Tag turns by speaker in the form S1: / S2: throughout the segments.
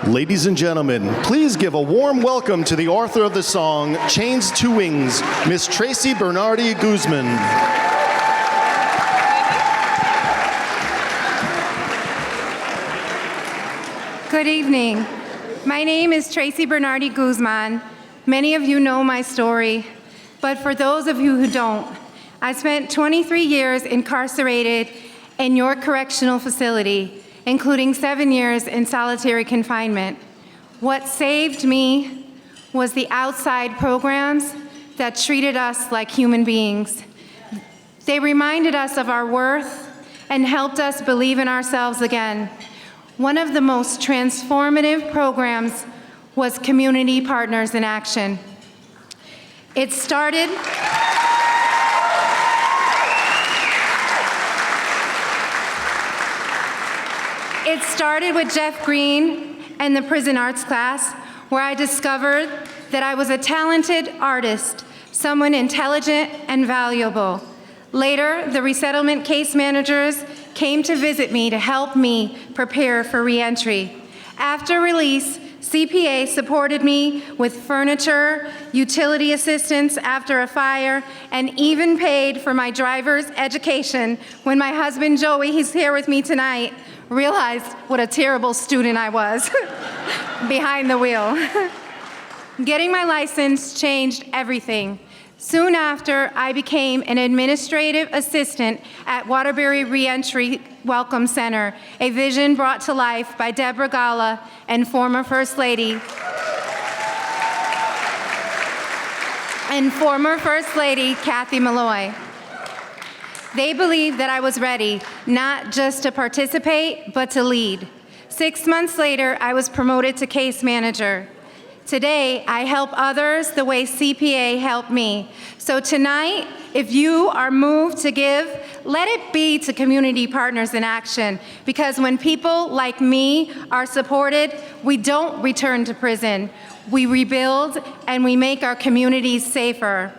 S1: Ladies and gentlemen, please give a warm welcome to the author of the song, Chains to Wings, Miss Tracy Bernardi Guzman.
S2: Good evening. My name is Tracy Bernardi Guzman. Many of you know my story, but for those of you who don't, I spent 23 years incarcerated in York Correctional Facility, including 7 years in solitary confinement. What saved me was the outside programs that treated us like human beings. They reminded us of our worth and helped us believe in ourselves again. One of the most transformative programs was Community Partners in Action. It started with Jeff Green and the prison arts class, where I discovered that I was a talented artist, someone intelligent and valuable. Later, the resettlement case managers came to visit me to help me prepare for reentry. After release, CPA supported me with furniture, utility assistance after a fire, and even paid for my driver's education when my husband Joey, he's here with me tonight, realized what a terrible student I was behind the wheel. Getting my license changed everything. Soon after, I became an administrative assistant at Waterbury Reentry Welcome Center, a vision brought to life by Deborah Gala and former First Lady Kathy Malloy. They believed that I was ready, not just to participate, but to lead. 6 months later, I was promoted to case manager. Today, I help others the way CPA helped me. So tonight, if you are moved to give, let it be to Community Partners in Action, because when people like me are supported, we don't return to prison. We rebuild and we make our communities safer.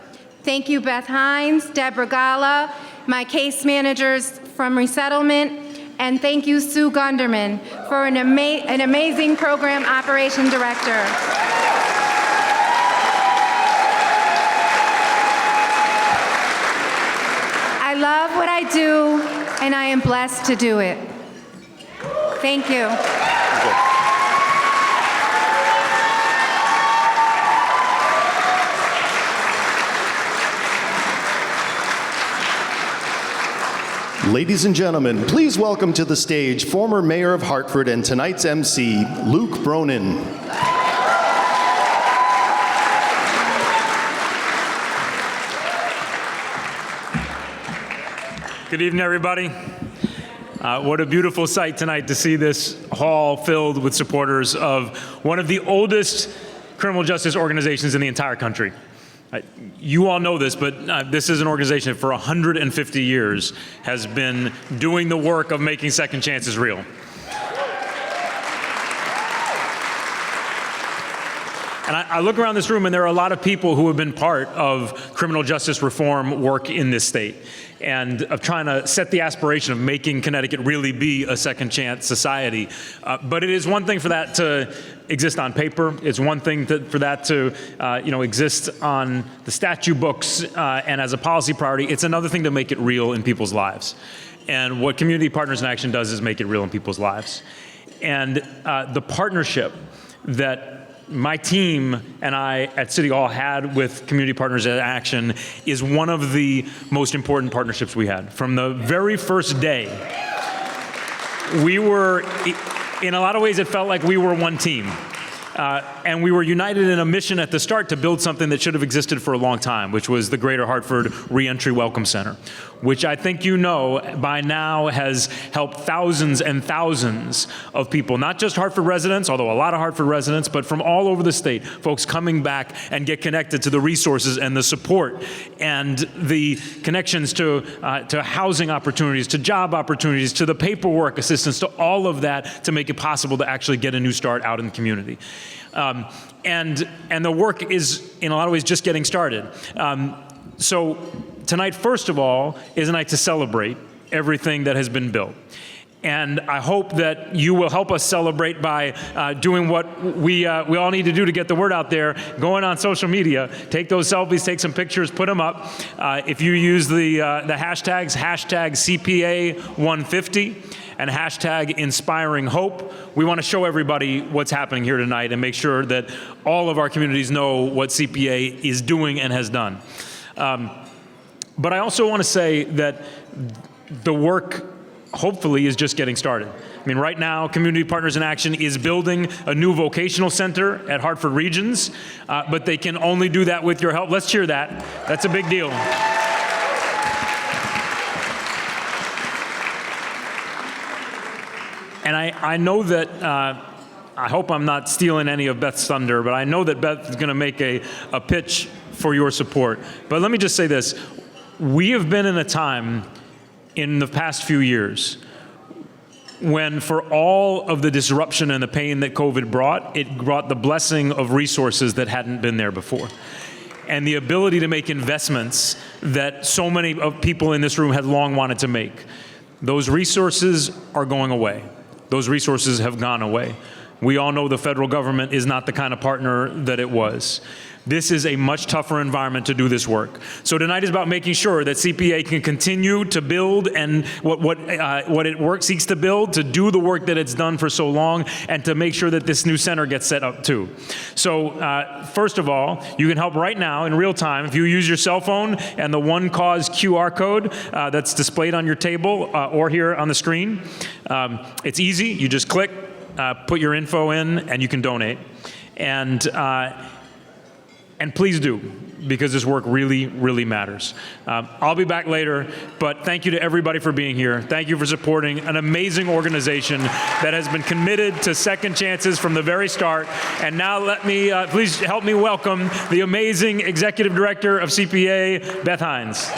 S2: Thank you, Beth Hines, Deborah Gala, my case managers from resettlement, and thank you, Sue Gunderman, for an amazing program operation director. I love what I do, and I am blessed to do it. Thank you.
S1: Ladies and gentlemen, please welcome to the stage former Mayor of Hartford and tonight's MC, Luke Bronin.
S3: Good evening, everybody. What a beautiful sight tonight to see this hall filled with supporters of one of the oldest criminal justice organizations in the entire country. You all know this, but this is an organization that for 150 years has been doing the work of making second chances real. And I look around this room and there are a lot of people who have been part of criminal justice reform work in this state and of trying to set the aspiration of making Connecticut really be a second chance society. But it is one thing for that to exist on paper. It's one thing for that to exist on the statute books and as a policy priority. It's another thing to make it real in people's lives. And what Community Partners in Action does is make it real in people's lives. And the partnership that my team and I at City Hall had with Community Partners in Action is one of the most important partnerships we had. From the very first day, we were, in a lot of ways, it felt like we were one team. And we were united in a mission at the start to build something that should have existed for a long time, which was the Greater Hartford Reentry Welcome Center, which I think you know by now has helped thousands and thousands of people, not just Hartford residents, although a lot of Hartford residents, but from all over the state, folks coming back and get connected to the resources and the support and the connections to housing opportunities, to job opportunities, to the paperwork assistance, to all of that to make it possible to actually get a new start out in the community. And the work is, in a lot of ways, just getting started. So tonight, first of all, is a night to celebrate everything that has been built. And I hope that you will help us celebrate by doing what we all need to do to get the word out there, going on social media, take those selfies, take some pictures, put them up. If you use the hashtags, hashtag CPA150 and hashtag Inspiring Hope, we want to show everybody what's happening here tonight and make sure that all of our communities know what CPA is doing and has done. But I also want to say that the work hopefully is just getting started. I mean, right now, Community Partners in Action is building a new vocational center at Hartford Regions, but they can only do that with your help. Let's cheer that. That's a big deal. And I know that, I hope I'm not stealing any of Beth's thunder, but I know that Beth is going to make a pitch for your support. But let me just say this. We have been in a time in the past few years when, for all of the disruption and the pain that COVID brought, it brought the blessing of resources that hadn't been there before. And the ability to make investments that so many of people in this room had long wanted to make. Those resources are going away. Those resources have gone away. We all know the federal government is not the kind of partner that it was. This is a much tougher environment to do this work. So tonight is about making sure that CPA can continue to build and what it seeks to build, to do the work that it's done for so long, and to make sure that this new center gets set up too. So first of all, you can help right now in real time if you use your cell phone and the One Cause QR code that's displayed on your table or here on the screen. It's easy. You just click, put your info in, and you can donate. And please do, because this work really, really matters. I'll be back later, but thank you to everybody for being here. Thank you for supporting an amazing organization that has been committed to second chances from the very start. And now let me, please help me welcome the amazing Executive Director of CPA, Beth Hines.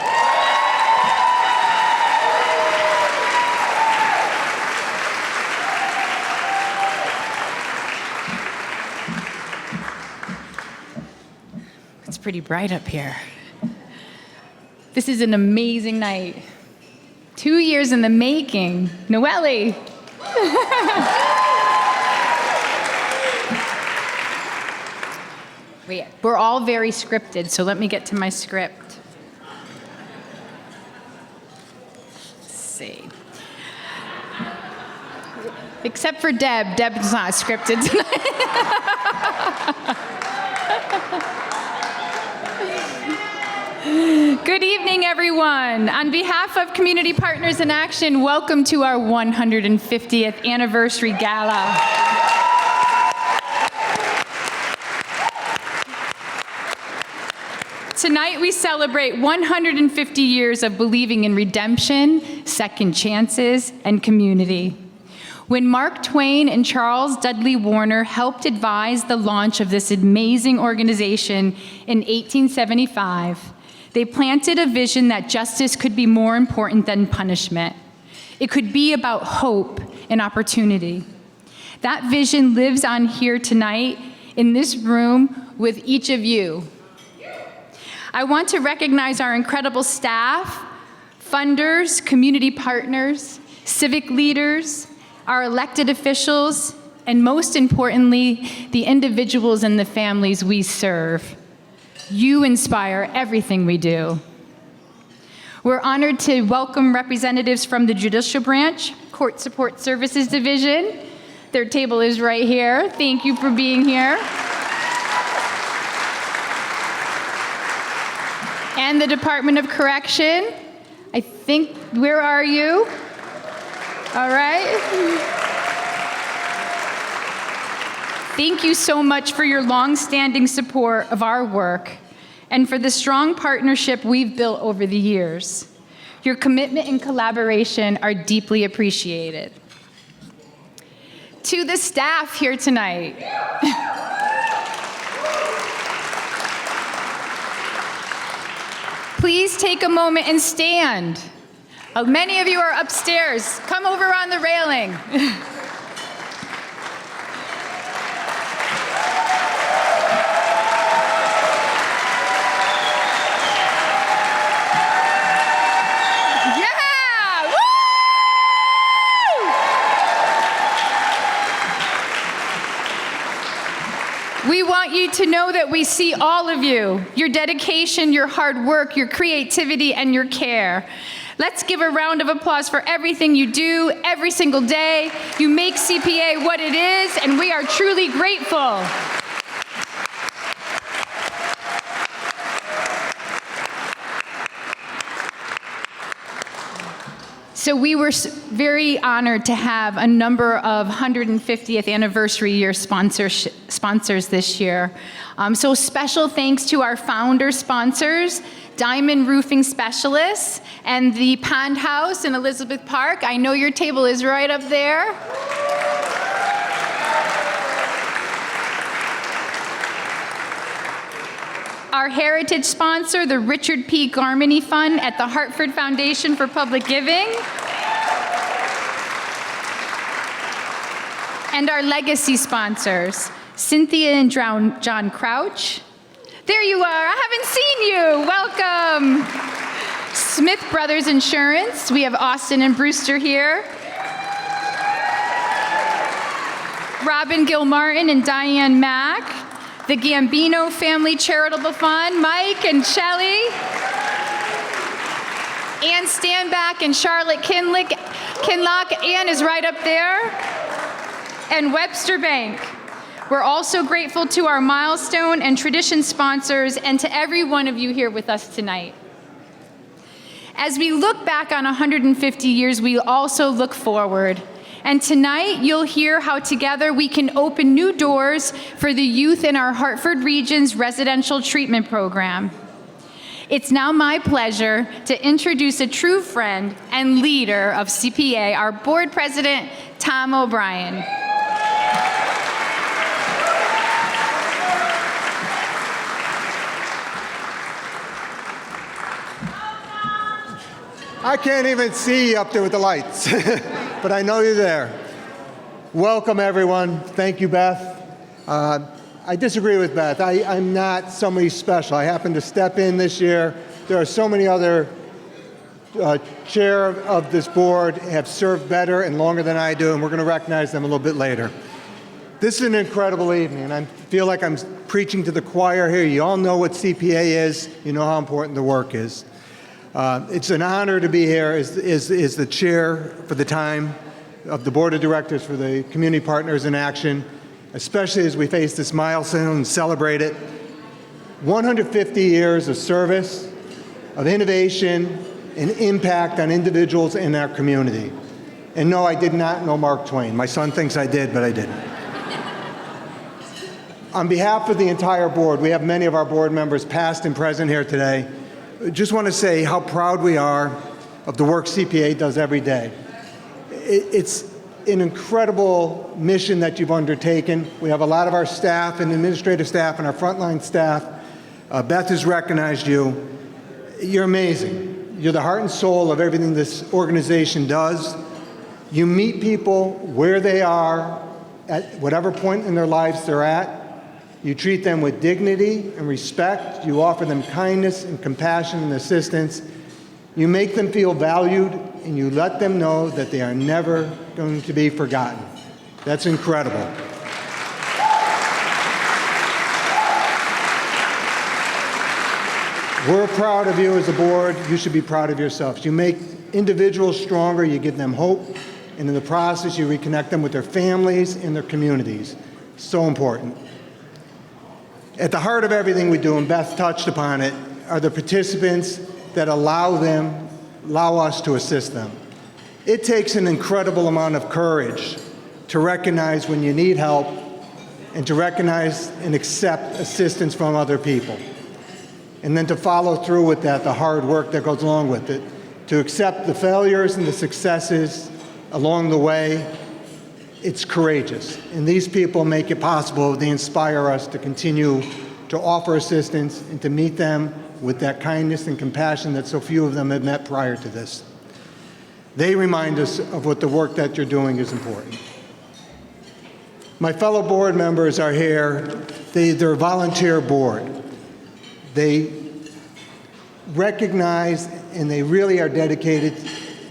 S4: It's pretty bright up here. This is an amazing night. 2 years in the making. Noelle. Wait, we're all very scripted, so let me get to my script. Let's see. Except for Deb. Deb's not scripted tonight. Good evening, everyone. On behalf of Community Partners in Action, welcome to our 150th Anniversary Gala. Tonight, we celebrate 150 years of believing in redemption, second chances, and community. When Mark Twain and Charles Dudley Warner helped advise the launch of this amazing organization in 1875, they planted a vision that justice could be more important than punishment. It could be about hope and opportunity. That vision lives on here tonight in this room with each of you. I want to recognize our incredible staff, funders, community partners, civic leaders, our elected officials, and most importantly, the individuals and the families we serve. You inspire everything we do. We're honored to welcome representatives from the Judicial Branch, Court Support Services Division. Their table is right here. Thank you for being here. And the Department of Correction. I think, where are you? All right. Thank you so much for your long-standing support of our work and for the strong partnership we've built over the years. Your commitment and collaboration are deeply appreciated. To the staff here tonight. Please take a moment and stand. Many of you are upstairs. Come over on the railing. Yeah! Woo! We want you to know that we see all of you, your dedication, your hard work, your creativity, and your care. Let's give a round of applause for everything you do every single day. You make CPA what it is, and we are truly grateful. So we were very honored to have a number of 150th anniversary year sponsors this year. So special thanks to our founder sponsors, Diamond Roofing Specialists, and the Pond House in Elizabeth Park. I know your table is right up there. Our heritage sponsor, the Richard P. Garmany Fund at the Hartford Foundation for Public Giving. And our legacy sponsors, Cynthia and John Crouch. There you are, I haven't seen you, welcome. Smith Brothers Insurance, we have Austin and Brewster here. Robin Gilmartin and Diane Mack. The Gambino Family Charitable Fund, Mike and Shelley. Ann Standback and Charlotte Kinlock. Ann is right up there. And Webster Bank. We're also grateful to our milestone and tradition sponsors and to every one of you here with us tonight. As we look back on 150 years, we also look forward. And tonight, you'll hear how together we can open new doors for the youth in our Hartford Region's residential treatment program. It's now my pleasure to introduce a true friend and leader of CPA, our board president, Tom O'Brien.
S5: I can't even see you up there with the lights, but I know you're there. Welcome, everyone. Thank you, Beth. I disagree with Beth. I'm not somebody special. I happened to step in this year. There are so many other chair of this board have served better and longer than I do, and we're going to recognize them a little bit later. This is an incredible evening, and I feel like I'm preaching to the choir here. You all know what CPA is. You know how important the work is. It's an honor to be here as the chair for the time of the board of directors for the Community Partners in Action, especially as we face this milestone and celebrate it. 150 years of service, of innovation, and impact on individuals in our community. And no, I did not know Mark Twain. My son thinks I did, but I didn't. On behalf of the entire board, we have many of our board members past and present here today. Just want to say how proud we are of the work CPA does every day. It's an incredible mission that you've undertaken. We have a lot of our staff and administrative staff and our frontline staff. Beth has recognized you. You're amazing. You're the heart and soul of everything this organization does. You meet people where they are at whatever point in their lives they're at. You treat them with dignity and respect. You offer them kindness and compassion and assistance. You make them feel valued, and you let them know that they are never going to be forgotten. That's incredible. We're proud of you as a board. You should be proud of yourselves. You make individuals stronger. You give them hope. And in the process, you reconnect them with their families and their communities. So important. At the heart of everything we do, and Beth touched upon it, are the participants that allow us to assist them. It takes an incredible amount of courage to recognize when you need help and to recognize and accept assistance from other people. And then to follow through with that, the hard work that goes along with it, to accept the failures and the successes along the way. It's courageous, and these people make it possible. They inspire us to continue to offer assistance and to meet them with that kindness and compassion that so few of them had met prior to this. They remind us of what the work that you're doing is important. My fellow board members are here. They're a volunteer board. They recognize and they really are dedicated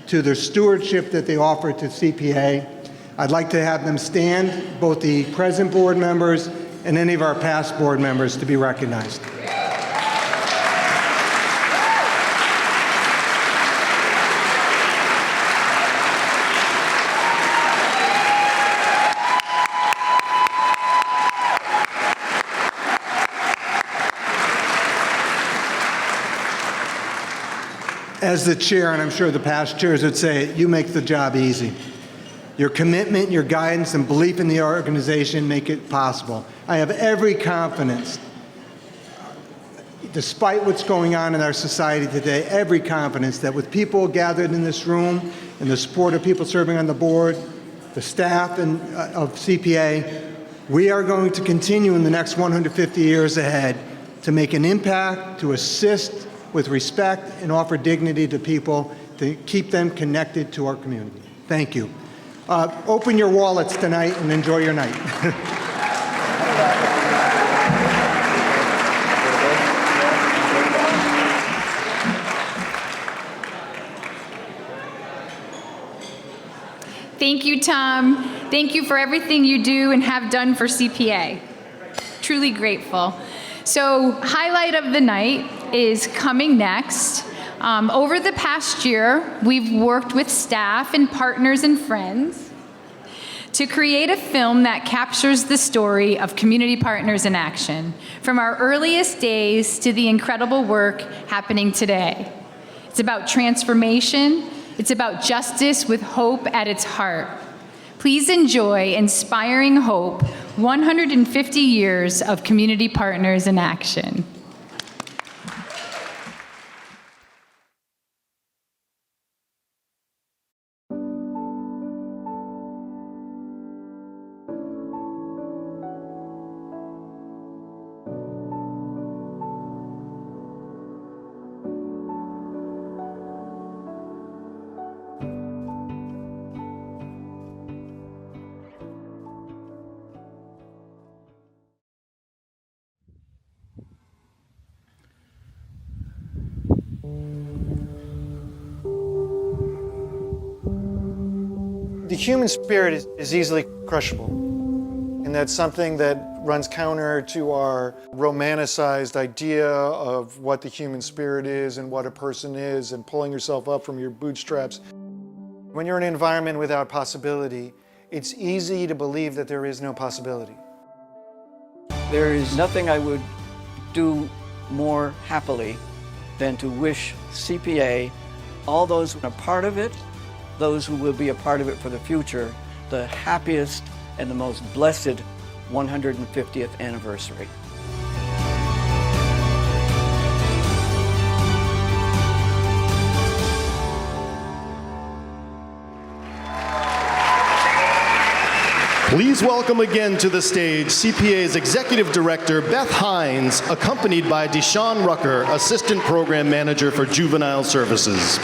S5: to their stewardship that they offer to CPA. I'd like to have them stand, both the present board members and any of our past board members to be recognized. As the chair, and I'm sure the past chairs would say, you make the job easy. Your commitment, your guidance, and belief in the organization make it possible. I have every confidence, despite what's going on in our society today, every confidence that with people gathered in this room and the support of people serving on the board, the staff of CPA, we are going to continue in the next 150 years ahead to make an impact, to assist with respect, and offer dignity to people, to keep them connected to our community. Thank you. Open your wallets tonight and enjoy your night.
S4: Thank you, Tom. Thank you for everything you do and have done for CPA. Truly grateful. So, highlight of the night is coming next. Over the past year, we've worked with staff and partners and friends to create a film that captures the story of community partners in action, from our earliest days to the incredible work happening today. It's about transformation. It's about justice with hope at its heart. Please enjoy Inspiring Hope, 150 Years of Community Partners in Action.
S6: The human spirit is easily crushable, and that's something that runs counter to our romanticized idea of what the human spirit is and what a person is and pulling yourself up from your bootstraps. When you're in an environment without possibility, it's easy to believe that there is no possibility.
S7: There is nothing I would do more happily than to wish CPA, all those who are part of it, those who will be a part of it for the future, the happiest and the most blessed 150th anniversary.
S1: Please welcome again to the stage CPA's Executive Director, Beth Hines, accompanied by Deshaun Rucker, Assistant Program Manager for Juvenile Services.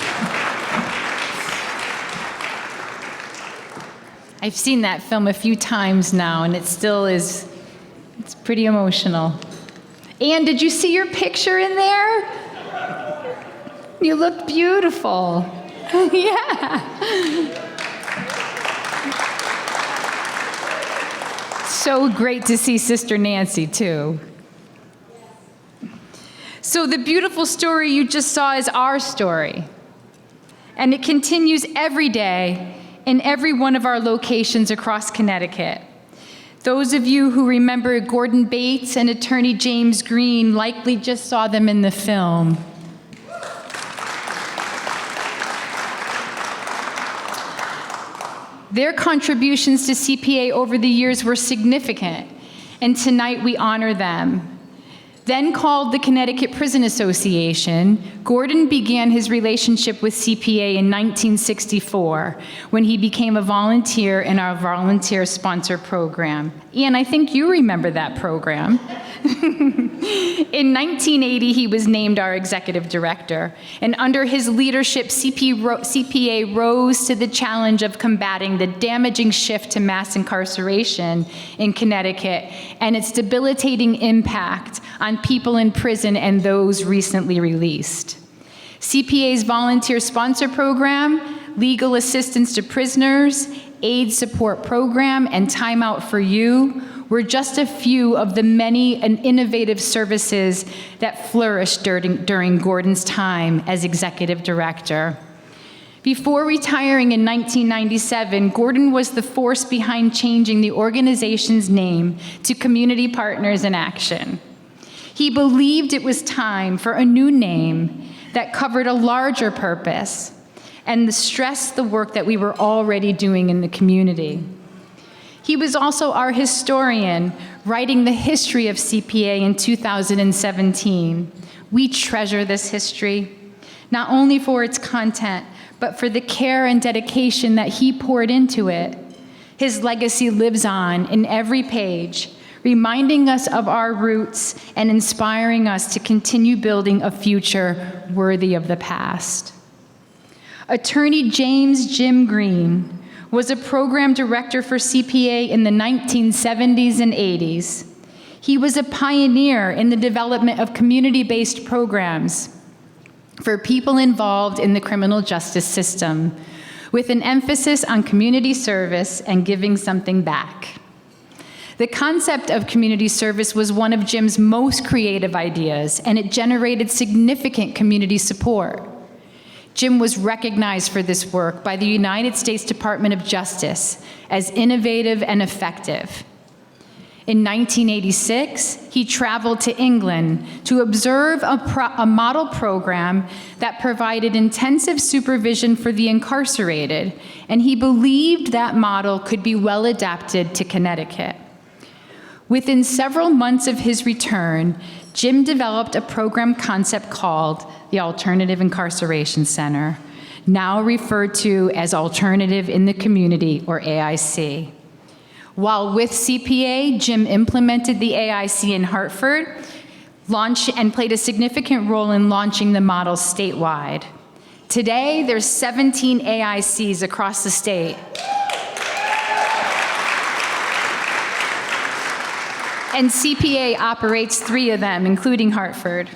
S4: I've seen that film a few times now, and it still is, it's pretty emotional. Anne, did you see your picture in there? You look beautiful. Yeah. So great to see Sister Nancy, too. So the beautiful story you just saw is our story. And it continues every day in every one of our locations across Connecticut. Those of you who remember Gordon Bates and attorney James Green likely just saw them in the film. Their contributions to CPA over the years were significant, and tonight we honor them. Then called the Connecticut Prison Association, Gordon began his relationship with CPA in 1964 when he became a volunteer in our volunteer sponsor program. Ian, I think you remember that program. In 1980, he was named our executive director, and under his leadership, CPA rose to the challenge of combating the damaging shift to mass incarceration in Connecticut and its debilitating impact on people in prison and those recently released. CPA's volunteer sponsor program, legal assistance to prisoners, aid support program, and Time Out for You were just a few of the many and innovative services that flourished during Gordon's time as executive director. Before retiring in 1997, Gordon was the force behind changing the organization's name to Community Partners in Action. He believed it was time for a new name that covered a larger purpose and stressed the work that we were already doing in the community. He was also our historian, writing the history of CPA in 2017. We treasure this history, not only for its content, but for the care and dedication that he poured into it. His legacy lives on in every page, reminding us of our roots and inspiring us to continue building a future worthy of the past. Attorney James Jim Green was a program director for CPA in the 1970s and 80s. He was a pioneer in the development of community-based programs for people involved in the criminal justice system, with an emphasis on community service and giving something back. The concept of community service was one of Jim's most creative ideas, and it generated significant community support. Jim was recognized for this work by the United States Department of Justice as innovative and effective. In 1986, he traveled to England to observe a model program that provided intensive supervision for the incarcerated, and he believed that model could be well adapted to Connecticut. Within several months of his return, Jim developed a program concept called the Alternative Incarceration Center, now referred to as Alternative in the Community, or AIC. While with CPA, Jim implemented the AIC in Hartford, launched and played a significant role in launching the model statewide. Today, there's 17 AICs across the state. And CPA operates 3 of them, including Hartford.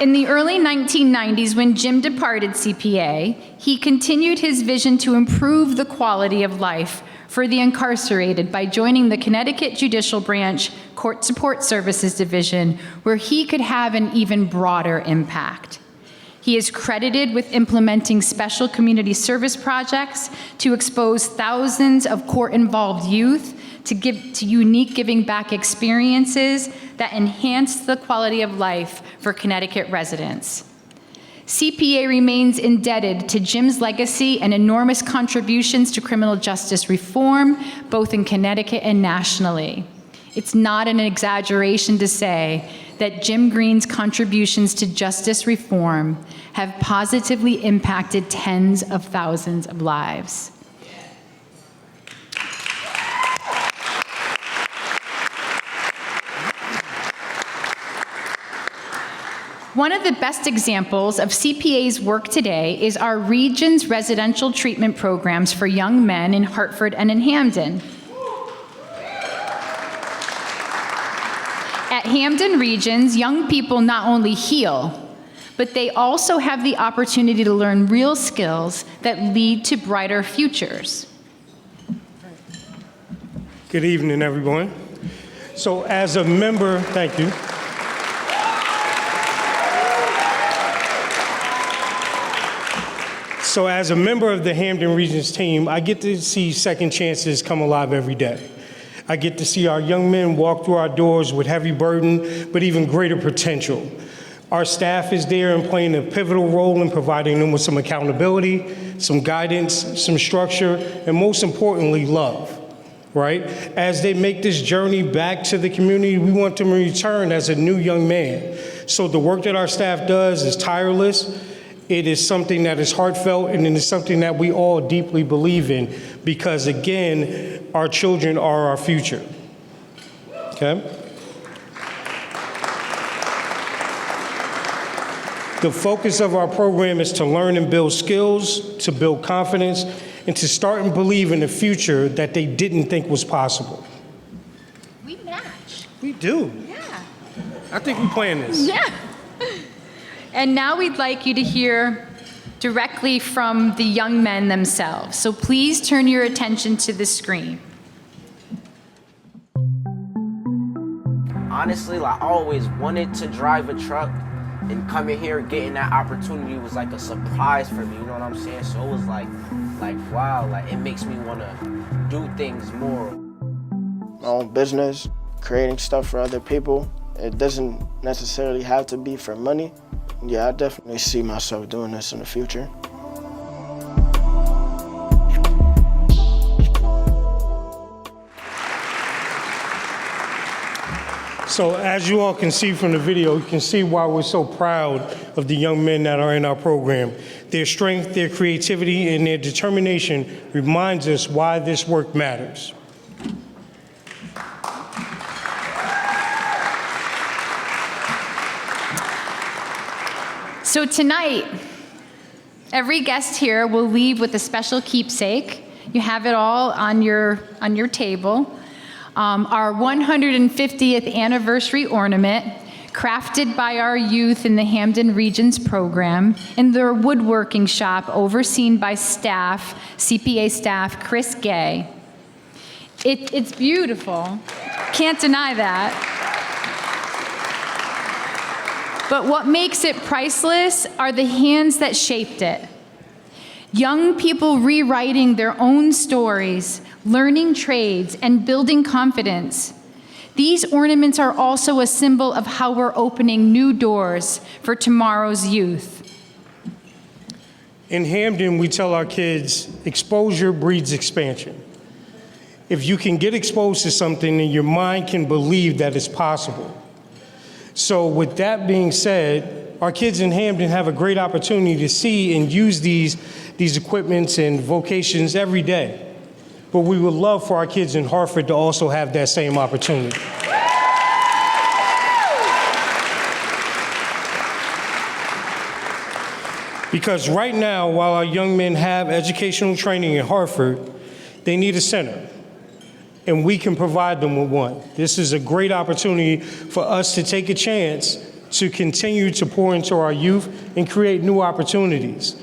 S4: In the early 1990s, when Jim departed CPA, he continued his vision to improve the quality of life for the incarcerated by joining the Connecticut Judicial Branch Court Support Services Division, where he could have an even broader impact. He is credited with implementing special community service projects to expose thousands of court-involved youth to unique giving back experiences that enhance the quality of life for Connecticut residents. CPA remains indebted to Jim's legacy and enormous contributions to criminal justice reform, both in Connecticut and nationally. It's not an exaggeration to say that Jim Green's contributions to justice reform have positively impacted tens of thousands of lives. One of the best examples of CPA's work today is our region's residential treatment programs for young men in Hartford and in Hamden. At Hamden Regions, young people not only heal, but they also have the opportunity to learn real skills that lead to brighter futures.
S8: Good evening, everyone. So as a member, thank you. So as a member of the Hamden Regions team, I get to see second chances come alive every day. I get to see our young men walk through our doors with heavy burden, but even greater potential. Our staff is there and playing a pivotal role in providing them with some accountability, some guidance, some structure, and most importantly, love, right? As they make this journey back to the community, we want them to return as a new young man. So the work that our staff does is tireless. It is something that is heartfelt, and it is something that we all deeply believe in because, again, our children are our future, okay? The focus of our program is to learn and build skills, to build confidence, and to start and believe in a future that they didn't think was possible.
S4: We match.
S8: We do.
S4: Yeah.
S8: I think we planned this.
S4: Yeah. And now we'd like you to hear directly from the young men themselves. So please turn your attention to the screen.
S9: Honestly, like, I always wanted to drive a truck, and coming here, getting that opportunity was like a surprise for me, you know what I'm saying? So it was like wow, like it makes me want to do things more.
S10: My own business, creating stuff for other people. It doesn't necessarily have to be for money. Yeah, I definitely see myself doing this in the future.
S8: So as you all can see from the video, you can see why we're so proud of the young men that are in our program. Their strength, their creativity, and their determination reminds us why this work matters.
S4: So tonight, every guest here will leave with a special keepsake. You have it all on your table. Our 150th anniversary ornament, crafted by our youth in the Hampden Regions program in their woodworking shop, overseen by staff, CPA staff, Chris Gay. It's beautiful, can't deny that. But what makes it priceless are the hands that shaped it. Young people rewriting their own stories, learning trades, and building confidence. These ornaments are also a symbol of how we're opening new doors for tomorrow's youth.
S8: In Hampden, we tell our kids, exposure breeds expansion. If you can get exposed to something, then your mind can believe that it's possible. So with that being said, our kids in Hampden have a great opportunity to see and use these equipments and vocations every day. But we would love for our kids in Hartford to also have that same opportunity. Because right now, while our young men have educational training in Hartford, they need a center. And we can provide them with one. This is a great opportunity for us to take a chance to continue to pour into our youth and create new opportunities.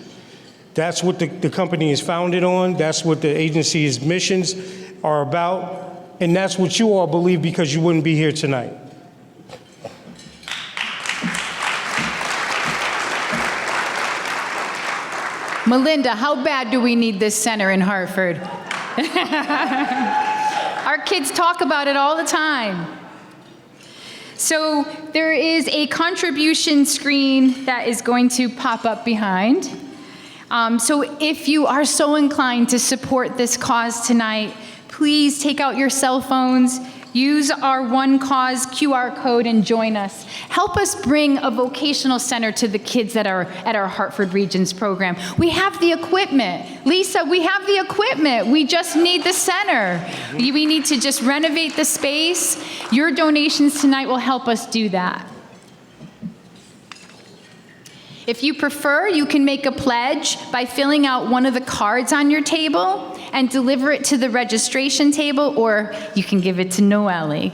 S8: That's what the company is founded on. That's what the agency's missions are about. And that's what you all believe, because you wouldn't be here tonight.
S4: Melinda, how bad do we need this center in Hartford? Our kids talk about it all the time. So there is a contribution screen that is going to pop up behind. So if you are so inclined to support this cause tonight, please take out your cell phones, use our One Cause QR code, and join us. Help us bring a vocational center to the kids that are at our Hartford Regions program. We have the equipment. Lisa, we have the equipment. We just need the center. We need to just renovate the space. Your donations tonight will help us do that. If you prefer, you can make a pledge by filling out one of the cards on your table and deliver it to the registration table, or you can give it to Noelle.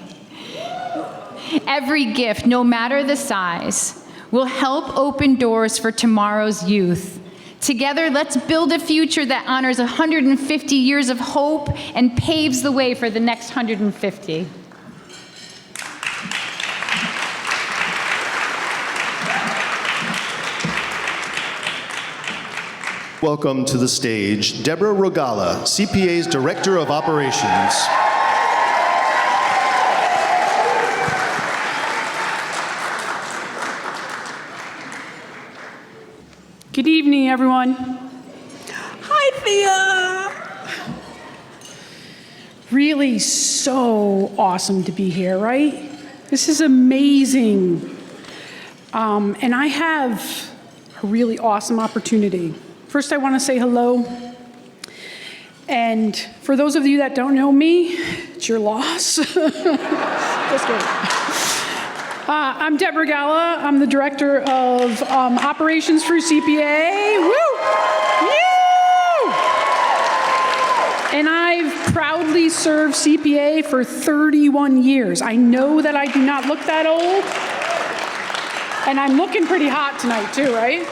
S4: Every gift, no matter the size, will help open doors for tomorrow's youth. Together, let's build a future that honors 150 years of hope and paves the way for the next 150.
S1: Welcome to the stage, Deborah Rogala, CPA's Director of Operations.
S11: Good evening, everyone. Hi, Thea. Really so awesome to be here, right? This is amazing. And I have a really awesome opportunity. First, I want to say hello. And for those of you that don't know me, it's your loss. Just kidding. I'm Deborah Gala. I'm the Director of Operations for CPA. Woo! Woo! And I've proudly served CPA for 31 years. I know that I do not look that old. And I'm looking pretty hot tonight, too, right?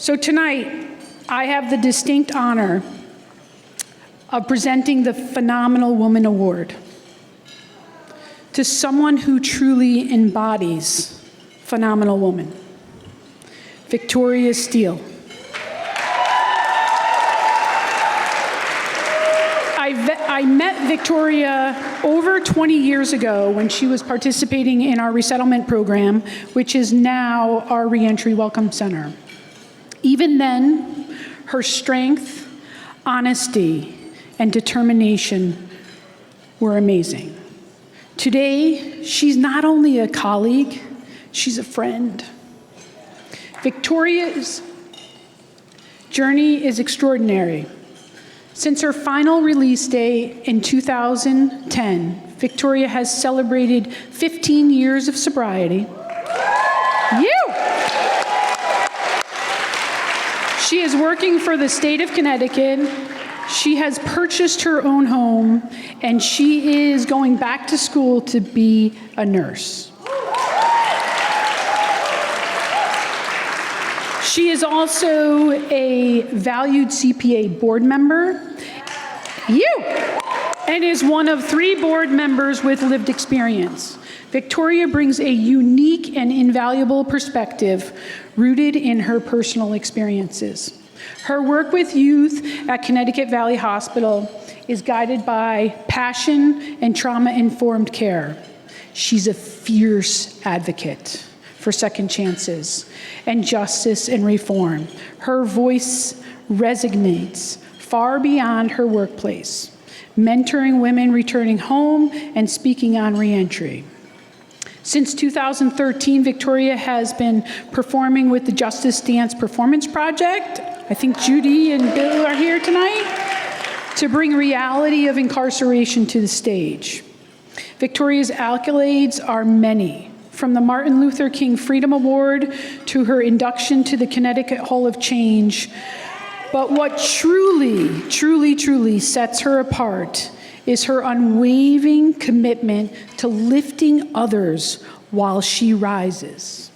S11: So tonight, I have the distinct honor of presenting the Phenomenal Woman Award to someone who truly embodies phenomenal woman, Victoria Steele. I met Victoria over 20 years ago when she was participating in our resettlement program, which is now our Reentry Welcome Center. Even then, her strength, honesty, and determination were amazing. Today, she's not only a colleague, she's a friend. Victoria's journey is extraordinary. Since her final release day in 2010, Victoria has celebrated 15 years of sobriety. She is working for the state of Connecticut. She has purchased her own home, and she is going back to school to be a nurse. She is also a valued CPA board member, and is one of 3 board members with lived experience. Victoria brings a unique and invaluable perspective rooted in her personal experiences. Her work with youth at Connecticut Valley Hospital is guided by passion and trauma-informed care. She's a fierce advocate for second chances and justice and reform. Her voice resonates far beyond her workplace, mentoring women returning home and speaking on reentry. Since 2013, Victoria has been performing with the Justice Dance Performance Project. I think Judy and Bill are here tonight to bring reality of incarceration to the stage. Victoria's accolades are many, from the Martin Luther King Freedom Award to her induction to the Connecticut Hall of Change. But what truly sets her apart is her unwavering commitment to lifting others while she rises.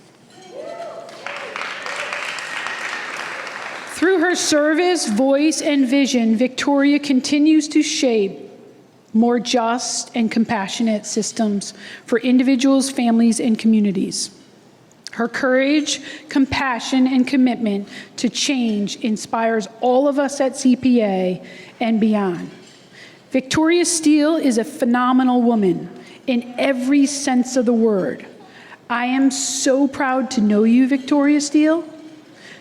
S11: Through her service, voice, and vision, Victoria continues to shape more just and compassionate systems for individuals, families, and communities. Her courage, compassion, and commitment to change inspires all of us at CPA and beyond. Victoria Steele is a phenomenal woman in every sense of the word. I am so proud to know you, Victoria Steele,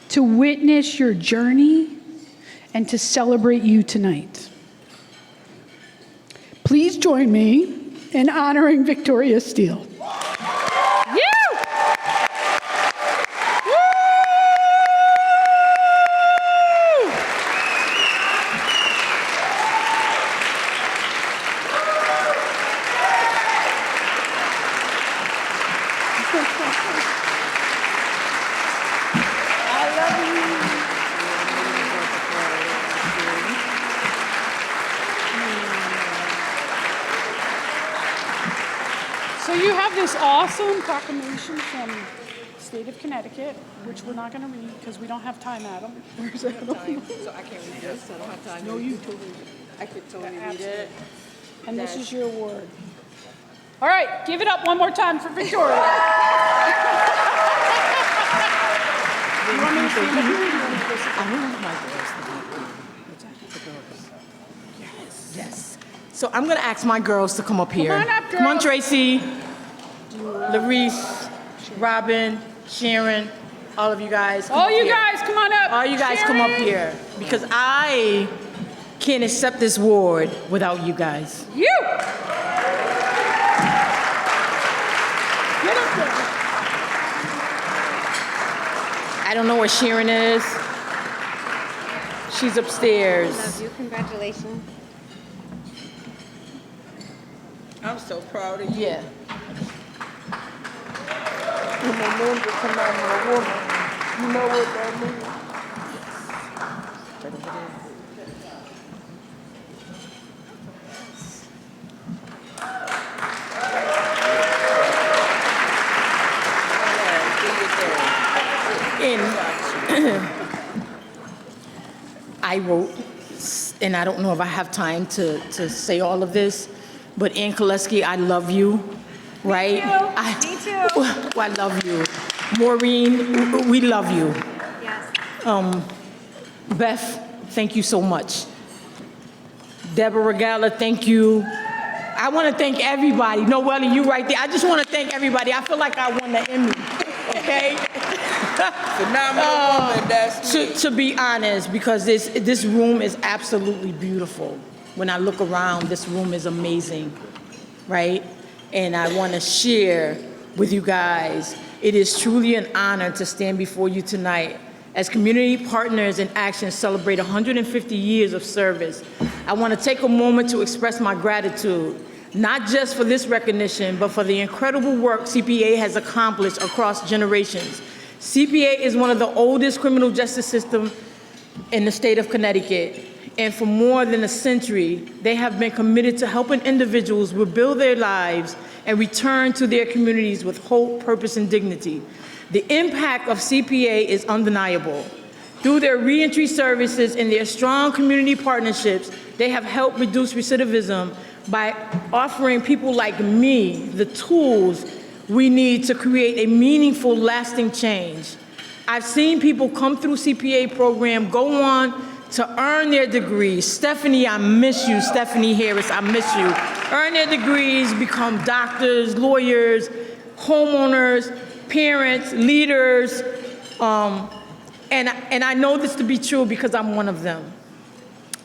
S11: to witness your journey, and to celebrate you tonight. Please join me in honoring Victoria Steele. So you have this awesome proclamation from the state of Connecticut, which we're not going to read because we don't have time, Adam. Where's Adam?
S12: So I can't read this. I don't have time.
S11: No, you
S12: I could totally read it.
S11: And this is your award. All right, give it up one more time for Victoria. You want me to stand up here?
S12: I want my girls. Yes. So I'm going to ask my girls to come up here.
S11: Come on up, girls.
S12: Come on, Tracy, Larice, Robin, Sharon, all of you guys.
S11: All you guys, come on up.
S12: All you guys come up here because I can't accept this award without you guys.
S11: You. Get up there.
S12: I don't know where Sharon is. She's upstairs.
S13: Love you. Congratulations.
S12: I'm so proud of you. Yeah.
S10: You know what that means?
S12: I wrote, and I don't know if I have time to say all of this, but Ann Koleski, I love you, right?
S2: Me too.
S12: Well, I love you. Maureen, we love you.
S2: Yes.
S12: Beth, thank you so much. Deborah Gala, thank you. I want to thank everybody. Noelle, you right there. I just want to thank everybody. I feel like I won the Emmy, okay?
S13: Phenomenal woman, that's me.
S12: To be honest, because this room is absolutely beautiful. When I look around, this room is amazing, right? And I want to share with you guys, it is truly an honor to stand before you tonight as community partners in action celebrate 150 years of service. I want to take a moment to express my gratitude, not just for this recognition, but for the incredible work CPA has accomplished across generations. CPA is one of the oldest criminal justice systems in the state of Connecticut. And for more than a century, they have been committed to helping individuals rebuild their lives and return to their communities with hope, purpose, and dignity. The impact of CPA is undeniable. Through their reentry services and their strong community partnerships, they have helped reduce recidivism by offering people like me the tools we need to create a meaningful, lasting change. I've seen people come through CPA program, go on to earn their degrees. Stephanie, I miss you. Stephanie Harris, I miss you. Earn their degrees, become doctors, lawyers, homeowners, parents, leaders, and I know this to be true because I'm one of them.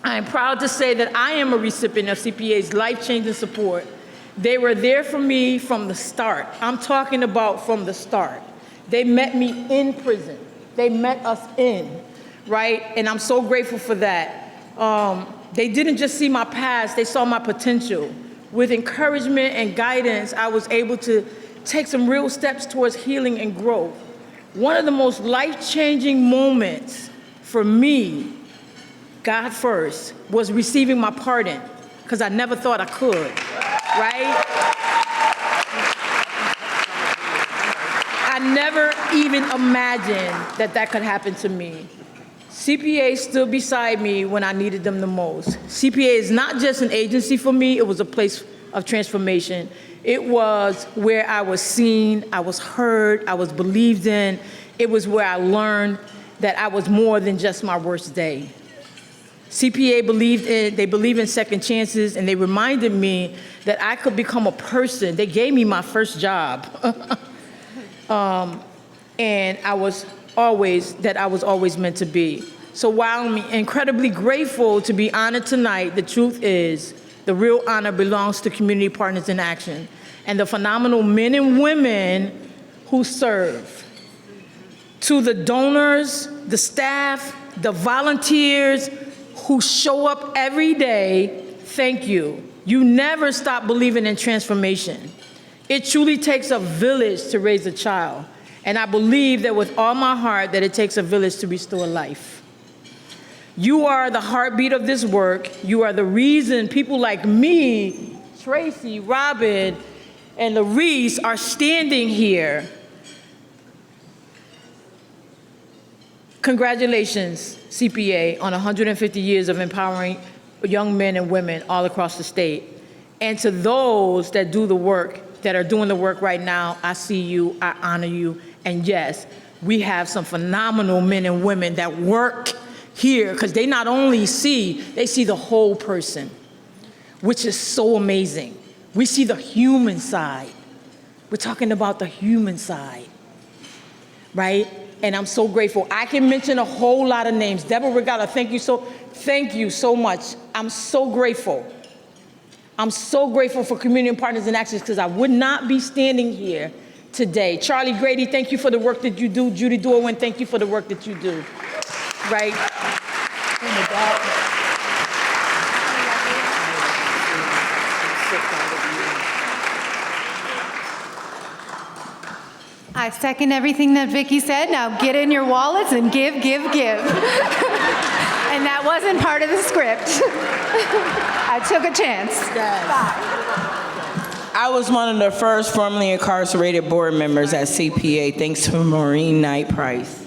S12: I am proud to say that I am a recipient of CPA's life-changing support. They were there for me from the start. I'm talking about from the start. They met me in prison. They met us in, right? And I'm so grateful for that. They didn't just see my past, they saw my potential. With encouragement and guidance, I was able to take some real steps towards healing and growth. One of the most life-changing moments for me, God first, was receiving my pardon, because I never thought I could, right? I never even imagined that that could happen to me. CPA stood beside me when I needed them the most. CPA is not just an agency for me, it was a place of transformation. It was where I was seen, I was heard, I was believed in. It was where I learned that I was more than just my worst day. CPA believe in second chances, and they reminded me that I could become a person. They gave me my first job. And I was always meant to be. So while I'm incredibly grateful to be honored tonight, the truth is the real honor belongs to community partners in action and the phenomenal men and women who serve. To the donors, the staff, the volunteers who show up every day, thank you. You never stop believing in transformation. It truly takes a village to raise a child. And I believe that with all my heart that it takes a village to restore life. You are the heartbeat of this work. You are the reason people like me, Tracy, Robin, and Larice are standing here. Congratulations, CPA, on 150 years of empowering young men and women all across the state. And to those that do the work, that are doing the work right now, I see you, I honor you, and yes, we have some phenomenal men and women that work here, because they not only see, they see the whole person, which is so amazing. We see the human side. We're talking about the human side, right? And I'm so grateful. I can mention a whole lot of names. Deborah Regala, thank you so much. I'm so grateful. I'm so grateful for Community Partners in Action because I would not be standing here today. Charlie Grady, thank you for the work that you do. Judy Dorwin, thank you for the work that you do. Right?
S2: I second everything that Vicki said. Now get in your wallets and give. And that wasn't part of the script. I took a chance.
S13: I was one of the first formerly incarcerated board members at CPA, thanks to Maureen Knight Price.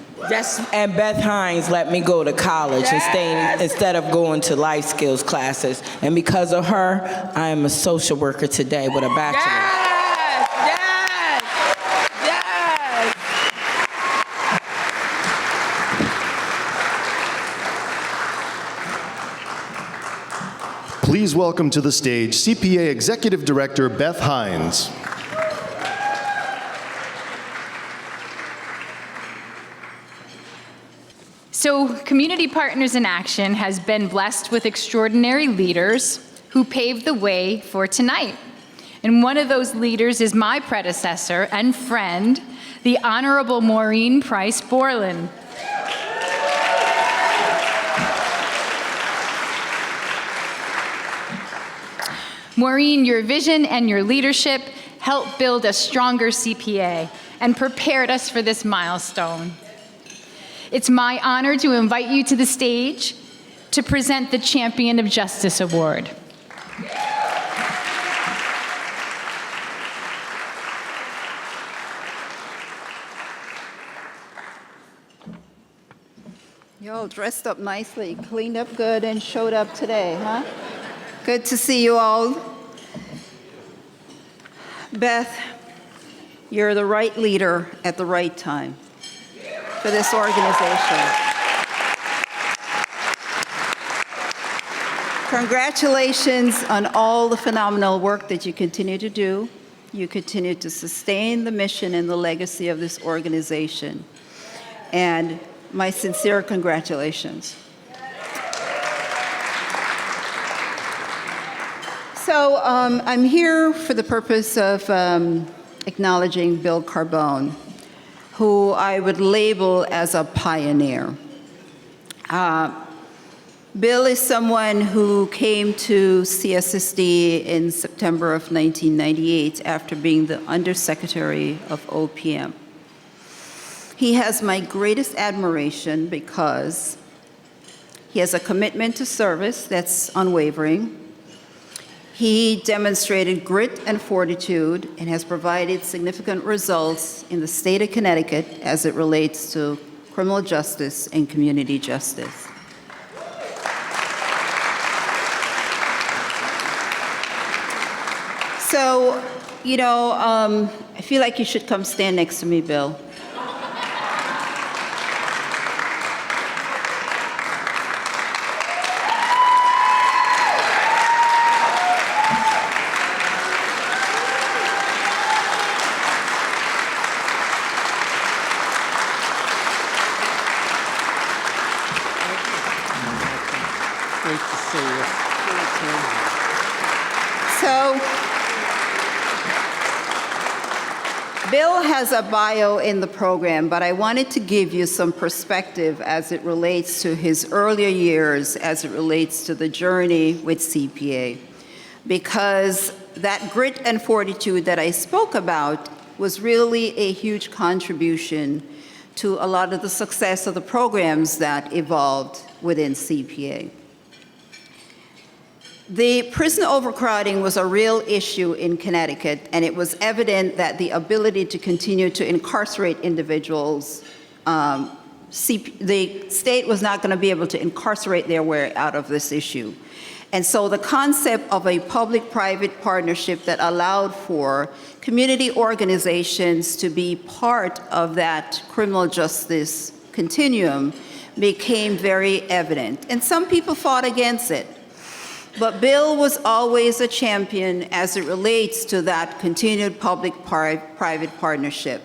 S12: And Beth Hines let me go to college instead of going to life skills classes. And because of her, I am a social worker today with a bachelor's.
S1: Please welcome to the stage CPA Executive Director Beth Hines.
S4: So, Community Partners in Action has been blessed with extraordinary leaders who paved the way for tonight. And one of those leaders is my predecessor and friend, the Honorable Maureen Price Borland. Maureen, your vision and your leadership helped build a stronger CPA and prepared us for this milestone. It's my honor to invite you to the stage to present the Champion of Justice Award.
S13: You all dressed up nicely, cleaned up good, and showed up today, huh? Good to see you all. Beth, you're the right leader at the right time for this organization. Congratulations on all the phenomenal work that you continue to do. You continue to sustain the mission and the legacy of this organization. And my sincere congratulations. So I'm here for the purpose of acknowledging Bill Carbone, who I would label as a pioneer. Bill is someone who came to CSSD in September of 1998 after being the Undersecretary of OPM. He has my greatest admiration because he has a commitment to service that's unwavering. He demonstrated grit and fortitude and has provided significant results in the state of Connecticut as it relates to criminal justice and community justice. So, I feel like you should come stand next to me, Bill. Bill has a bio in the program, but I wanted to give you some perspective as it relates to his earlier years, as it relates to the journey with CPA. Because that grit and fortitude that I spoke about was really a huge contribution to a lot of the success of the programs that evolved within CPA. The prison overcrowding was a real issue in Connecticut, and it was evident that the ability to continue to incarcerate individuals, the state was not going to be able to incarcerate their way out of this issue. And so the concept of a public-private partnership that allowed for community organizations to be part of that criminal justice continuum became very evident. And some people fought against it. But Bill was always a champion as it relates to that continued public-private partnership.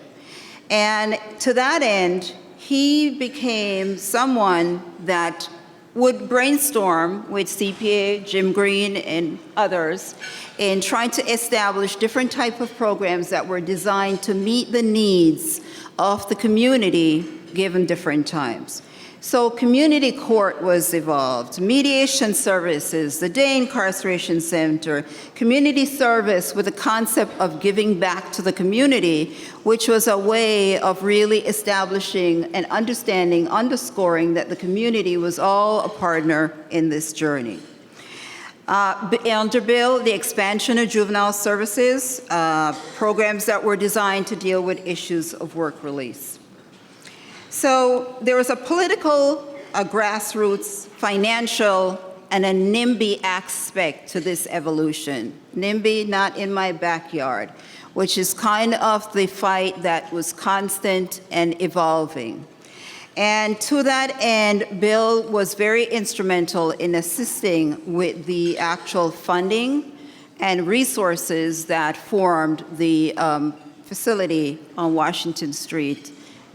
S13: And to that end, he became someone that would brainstorm with CPA, Jim Green, and others in trying to establish different types of programs that were designed to meet the needs of the community given different times. So community court was evolved, mediation services, the day incarceration center, community service with the concept of giving back to the community, which was a way of really establishing and understanding, underscoring that the community was all a partner in this journey. Under Bill, the expansion of juvenile services, programs that were designed to deal with issues of work release. So there was a political, a grassroots, financial, and a NIMBY aspect to this evolution. NIMBY, not in my backyard, which is kind of the fight that was constant and evolving. And to that end, Bill was very instrumental in assisting with the actual funding and resources that formed the facility on Washington Street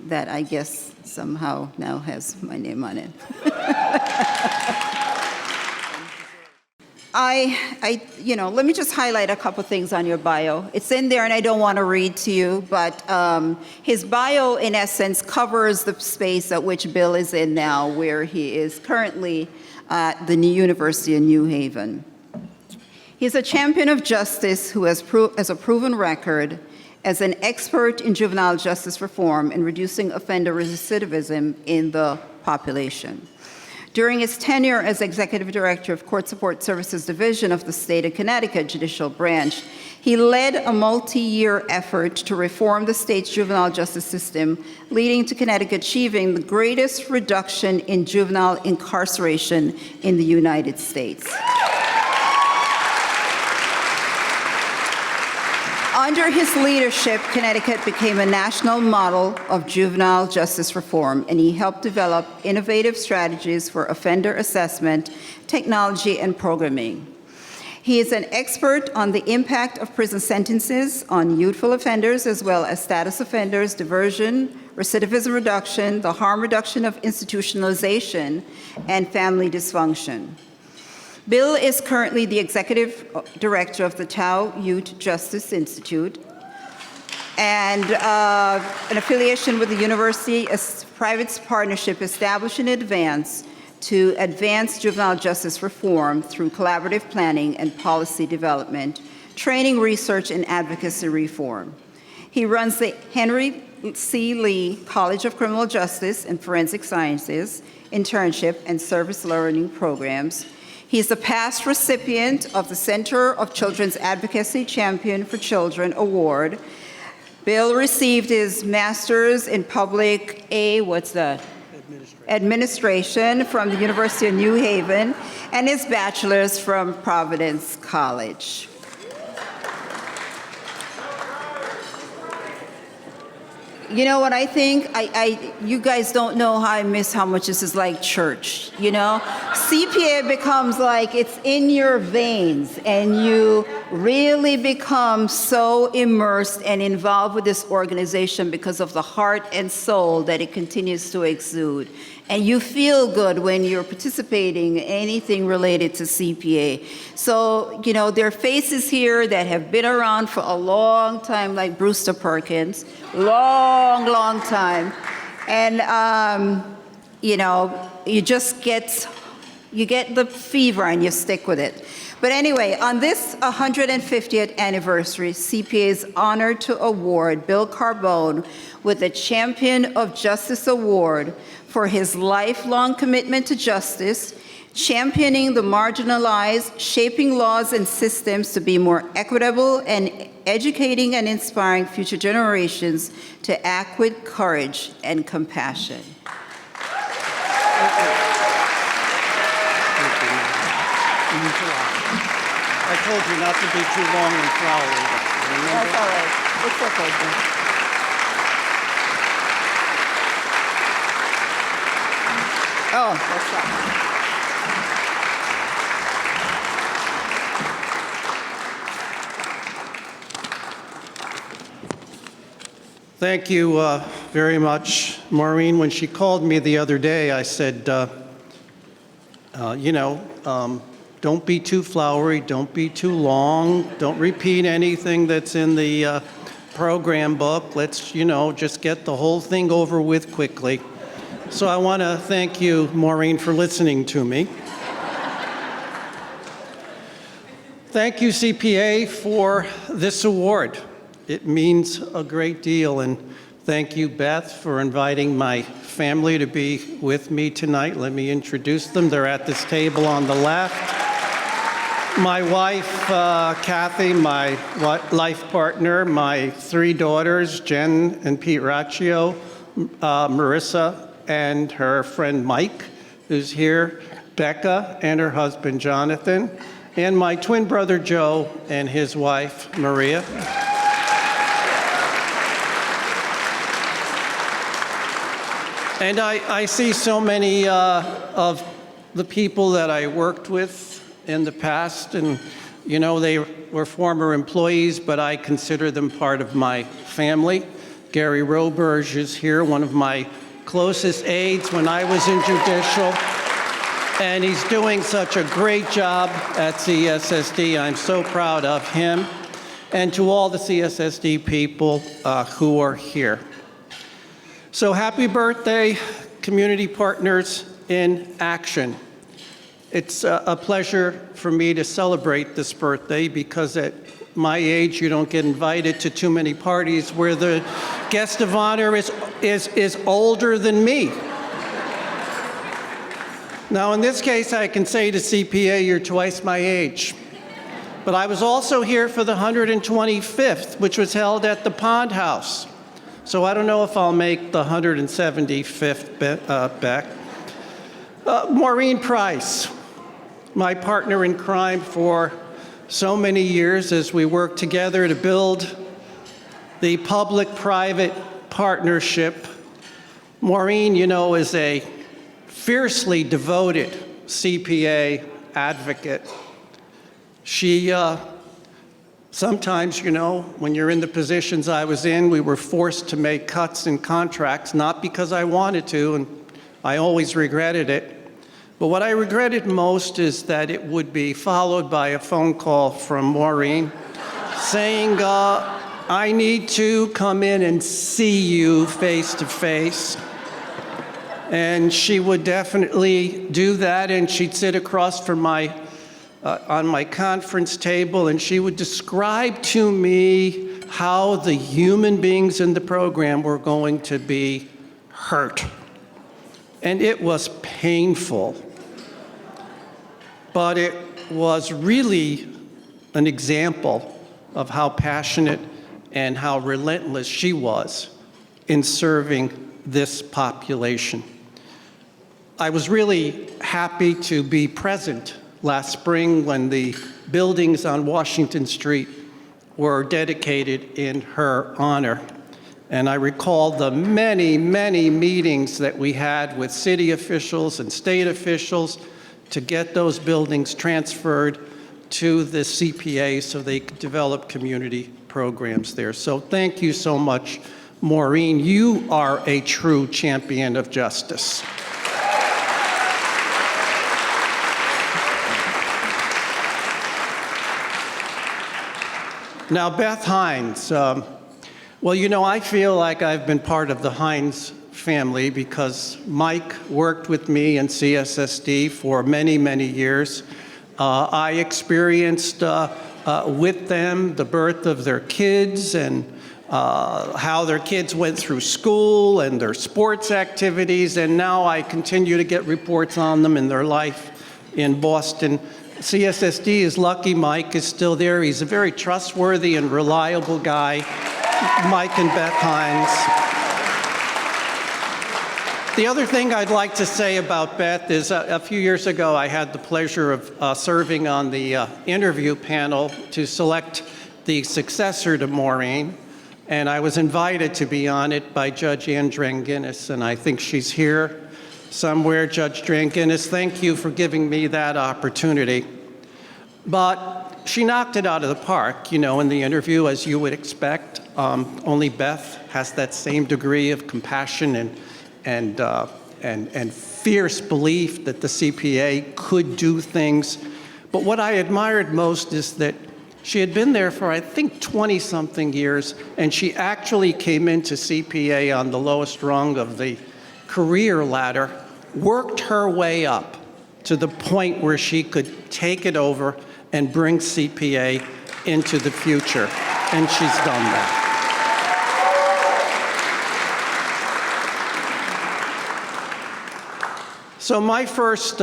S13: that I guess somehow now has my name on it. Let me just highlight a couple things on your bio. It's in there and I don't want to read to you, but his bio in essence covers the space at which Bill is in now, where he is currently at the University of New Haven. He's a champion of justice who has a proven record as an expert in juvenile justice reform and reducing offender recidivism in the population. During his tenure as Executive Director of Court Support Services Division of the State of Connecticut Judicial Branch, he led a multi-year effort to reform the state's juvenile justice system, leading to Connecticut achieving the greatest reduction in juvenile incarceration in the United States. Under his leadership, Connecticut became a national model of juvenile justice reform, and he helped develop innovative strategies for offender assessment, technology, and programming. He is an expert on the impact of prison sentences on youthful offenders, as well as status offenders, diversion, recidivism reduction, the harm reduction of institutionalization, and family dysfunction. Bill is currently the Executive Director of the Tau Youth Justice Institute and an affiliation with the university, a private partnership established in advance to advance juvenile justice reform through collaborative planning and policy development, training, research, and advocacy reform. He runs the Henry C. Lee College of Criminal Justice and Forensic Sciences internship and service learning programs. He is a past recipient of the Center of Children's Advocacy Champion for Children Award. Bill received his master's in public administration from the University of New Haven and his bachelor's from Providence College. You know what I think? You guys don't know how I miss how much this is like church, you know? CPA becomes like it's in your veins, and you really become so immersed and involved with this organization because of the heart and soul that it continues to exude. And you feel good when you're participating in anything related to CPA. So, you know, there are faces here that have been around for a long time, like Brewster Perkins, long time. And, you know, you get the fever and you stick with it. But anyway, on this 150th anniversary, CPA is honored to award Bill Carbone with the Champion of Justice Award for his lifelong commitment to justice, championing the marginalized, shaping laws and systems to be more equitable, and educating and inspiring future generations to act with courage and compassion.
S14: I told you not to be too long and flowery. Remember?
S13: That's all right. It's okay, Jim. Oh, that's right.
S14: Thank you very much, Maureen. When she called me the other day, I said, don't be too flowery, don't be too long, don't repeat anything that's in the program book. Let's, just get the whole thing over with quickly. So I want to thank you, Maureen, for listening to me. Thank you, CPA, for this award. It means a great deal, and thank you, Beth, for inviting my family to be with me tonight. Let me introduce them. They're at this table on the left. My wife, Kathy, my life partner, my three daughters, Jen and Pete Raccio, Marissa and her friend Mike, who's here, Becca and her husband Jonathan, and my twin brother Joe and his wife Maria. And I see so many of the people that I worked with in the past, and you know, they were former employees, but I consider them part of my family. Gary Roberge is here, one of my closest aides when I was in judicial, and he's doing such a great job at CSSD. I'm so proud of him, and to all the CSSD people who are here. So happy birthday, community partners in action. It's a pleasure for me to celebrate this birthday because at my age, you don't get invited to too many parties where the guest of honor is older than me. Now, in this case, I can say to CPA, you're twice my age. But I was also here for the 125th, which was held at the Pond House. So I don't know if I'll make the 175th back. Maureen Price, my partner in crime for so many years as we worked together to build the public-private partnership. Maureen, you know, is a fiercely devoted CPA advocate. She sometimes, you know, when you're in the positions I was in, we were forced to make cuts in contracts, not because I wanted to, and I always regretted it. But what I regretted most is that it would be followed by a phone call from Maureen saying, I need to come in and see you face to face. And she would definitely do that, and she'd sit across from on my conference table, and she would describe to me how the human beings in the program were going to be hurt. And it was painful. But it was really an example of how passionate and how relentless she was in serving this population. I was really happy to be present last spring when the buildings on Washington Street were dedicated in her honor. And I recall the many, many meetings that we had with city officials and state officials to get those buildings transferred to the CPA so they could develop community programs there. So thank you so much, Maureen. You are a true champion of justice. Now, Beth Hines. Well, you know, I feel like I've been part of the Hines family because Mike worked with me in CSSD for many, many years. I experienced with them the birth of their kids and how their kids went through school and their sports activities, and now I continue to get reports on them in their life in Boston. CSSD is lucky Mike is still there. He's a very trustworthy and reliable guy, Mike and Beth Hines. The other thing I'd like to say about Beth is a few years ago I had the pleasure of serving on the interview panel to select the successor to Maureen, and I was invited to be on it by Judge Ann Dranginis, and I think she's here somewhere. Judge Dranginis, thank you for giving me that opportunity. But she knocked it out of the park, you know, in the interview, as you would expect. Only Beth has that same degree of compassion and fierce belief that the CPA could do things. But what I admired most is that she had been there for, I think, 20-something years, and she actually came into CPA on the lowest rung of the career ladder, worked her way up to the point where she could take it over and bring CPA into the future, and she's done that. So my first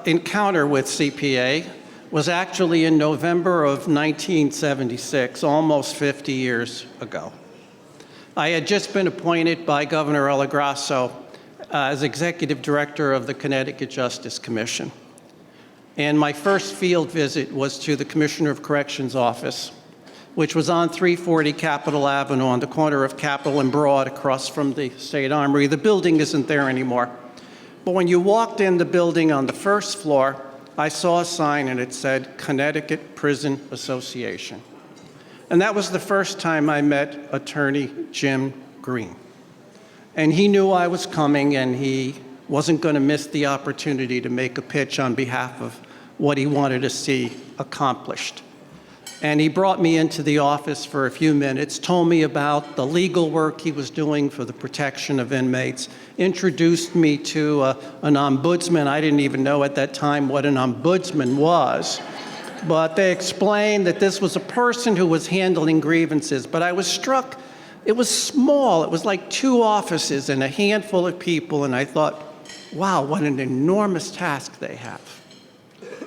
S14: encounter with CPA was actually in November of 1976, almost 50 years ago. I had just been appointed by Governor Grasso as Executive Director of the Connecticut Justice Commission. And my first field visit was to the Commissioner of Corrections office, which was on 340 Capitol Avenue on the corner of Capitol and Broad across from the State Armory. The building isn't there anymore. But when you walked in the building on the first floor, I saw a sign and it said Connecticut Prison Association. And that was the first time I met Attorney Jim Green. And he knew I was coming and he wasn't going to miss the opportunity to make a pitch on behalf of what he wanted to see accomplished. And he brought me into the office for a few minutes, told me about the legal work he was doing for the protection of inmates, introduced me to an ombudsman. I didn't even know at that time what an ombudsman was. But they explained that this was a person who was handling grievances. But I was struck, it was small. It was like 2 offices and a handful of people. And I thought, wow, what an enormous task they have.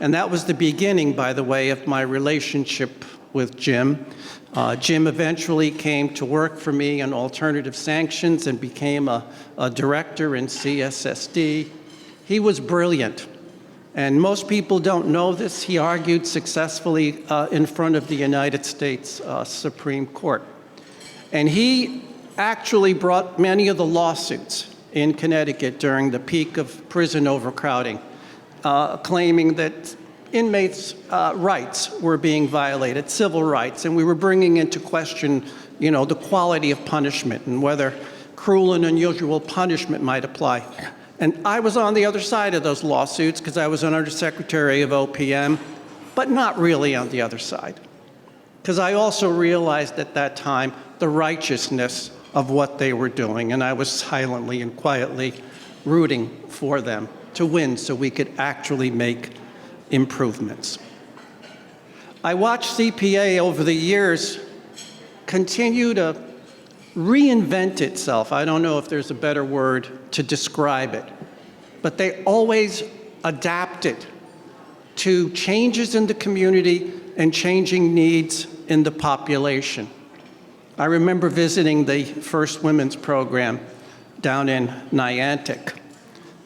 S14: And that was the beginning, by the way, of my relationship with Jim. Jim eventually came to work for me on alternative sanctions and became a director in CSSD. He was brilliant. And most people don't know this. He argued successfully in front of the United States Supreme Court. And he actually brought many of the lawsuits in Connecticut during the peak of prison overcrowding, claiming that inmates' rights were being violated, civil rights, and we were bringing into question, the quality of punishment and whether cruel and unusual punishment might apply. And I was on the other side of those lawsuits because I was an undersecretary of OPM, but not really on the other side. Because I also realized at that time the righteousness of what they were doing, and I was silently and quietly rooting for them to win so we could actually make improvements. I watched CPA over the years continue to reinvent itself. I don't know if there's a better word to describe it, but they always adapted to changes in the community and changing needs in the population. I remember visiting the first women's program down in Niantic.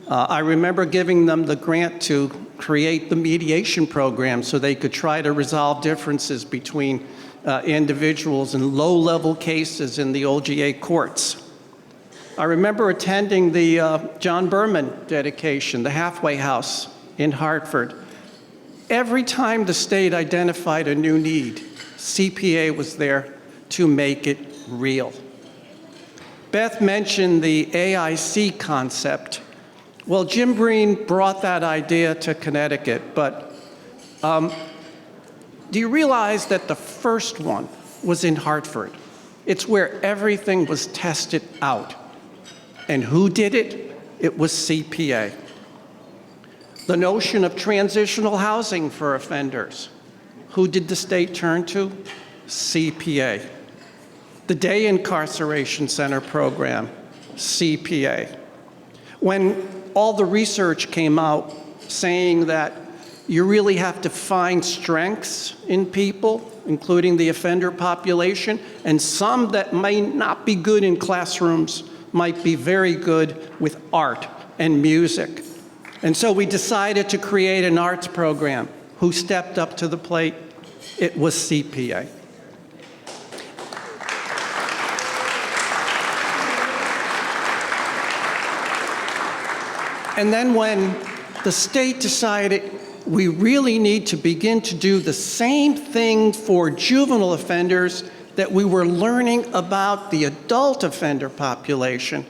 S14: I remember giving them the grant to create the mediation program so they could try to resolve differences between individuals in low-level cases in the OGA courts. I remember attending the John Berman dedication, the halfway house in Hartford. Every time the state identified a new need, CPA was there to make it real. Beth mentioned the AIC concept. Well, Jim Green brought that idea to Connecticut, but do you realize that the first one was in Hartford? It's where everything was tested out. And who did it? It was CPA. The notion of transitional housing for offenders. Who did the state turn to? CPA. The Day Incarceration Center program, CPA. When all the research came out saying that you really have to find strengths in people, including the offender population, and some that may not be good in classrooms might be very good with art and music. And so we decided to create an arts program. Who stepped up to the plate? It was CPA. And then when the state decided we really need to begin to do the same thing for juvenile offenders that we were learning about the adult offender population,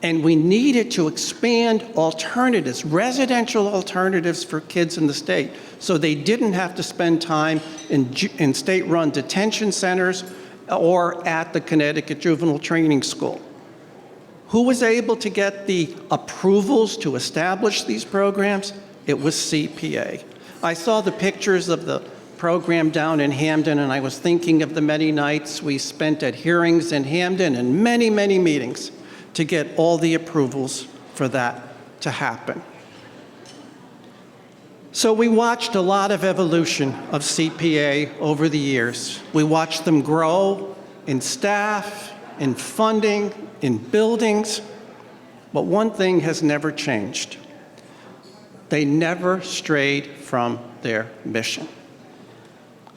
S14: and we needed to expand alternatives, residential alternatives for kids in the state, so they didn't have to spend time in state-run detention centers or at the Connecticut Juvenile Training School. Who was able to get the approvals to establish these programs? It was CPA. I saw the pictures of the program down in Hamden, and I was thinking of the many nights we spent at hearings in Hamden and many, many meetings to get all the approvals for that to happen. So we watched a lot of evolution of CPA over the years. We watched them grow in staff, in funding, in buildings, but one thing has never changed. They never strayed from their mission.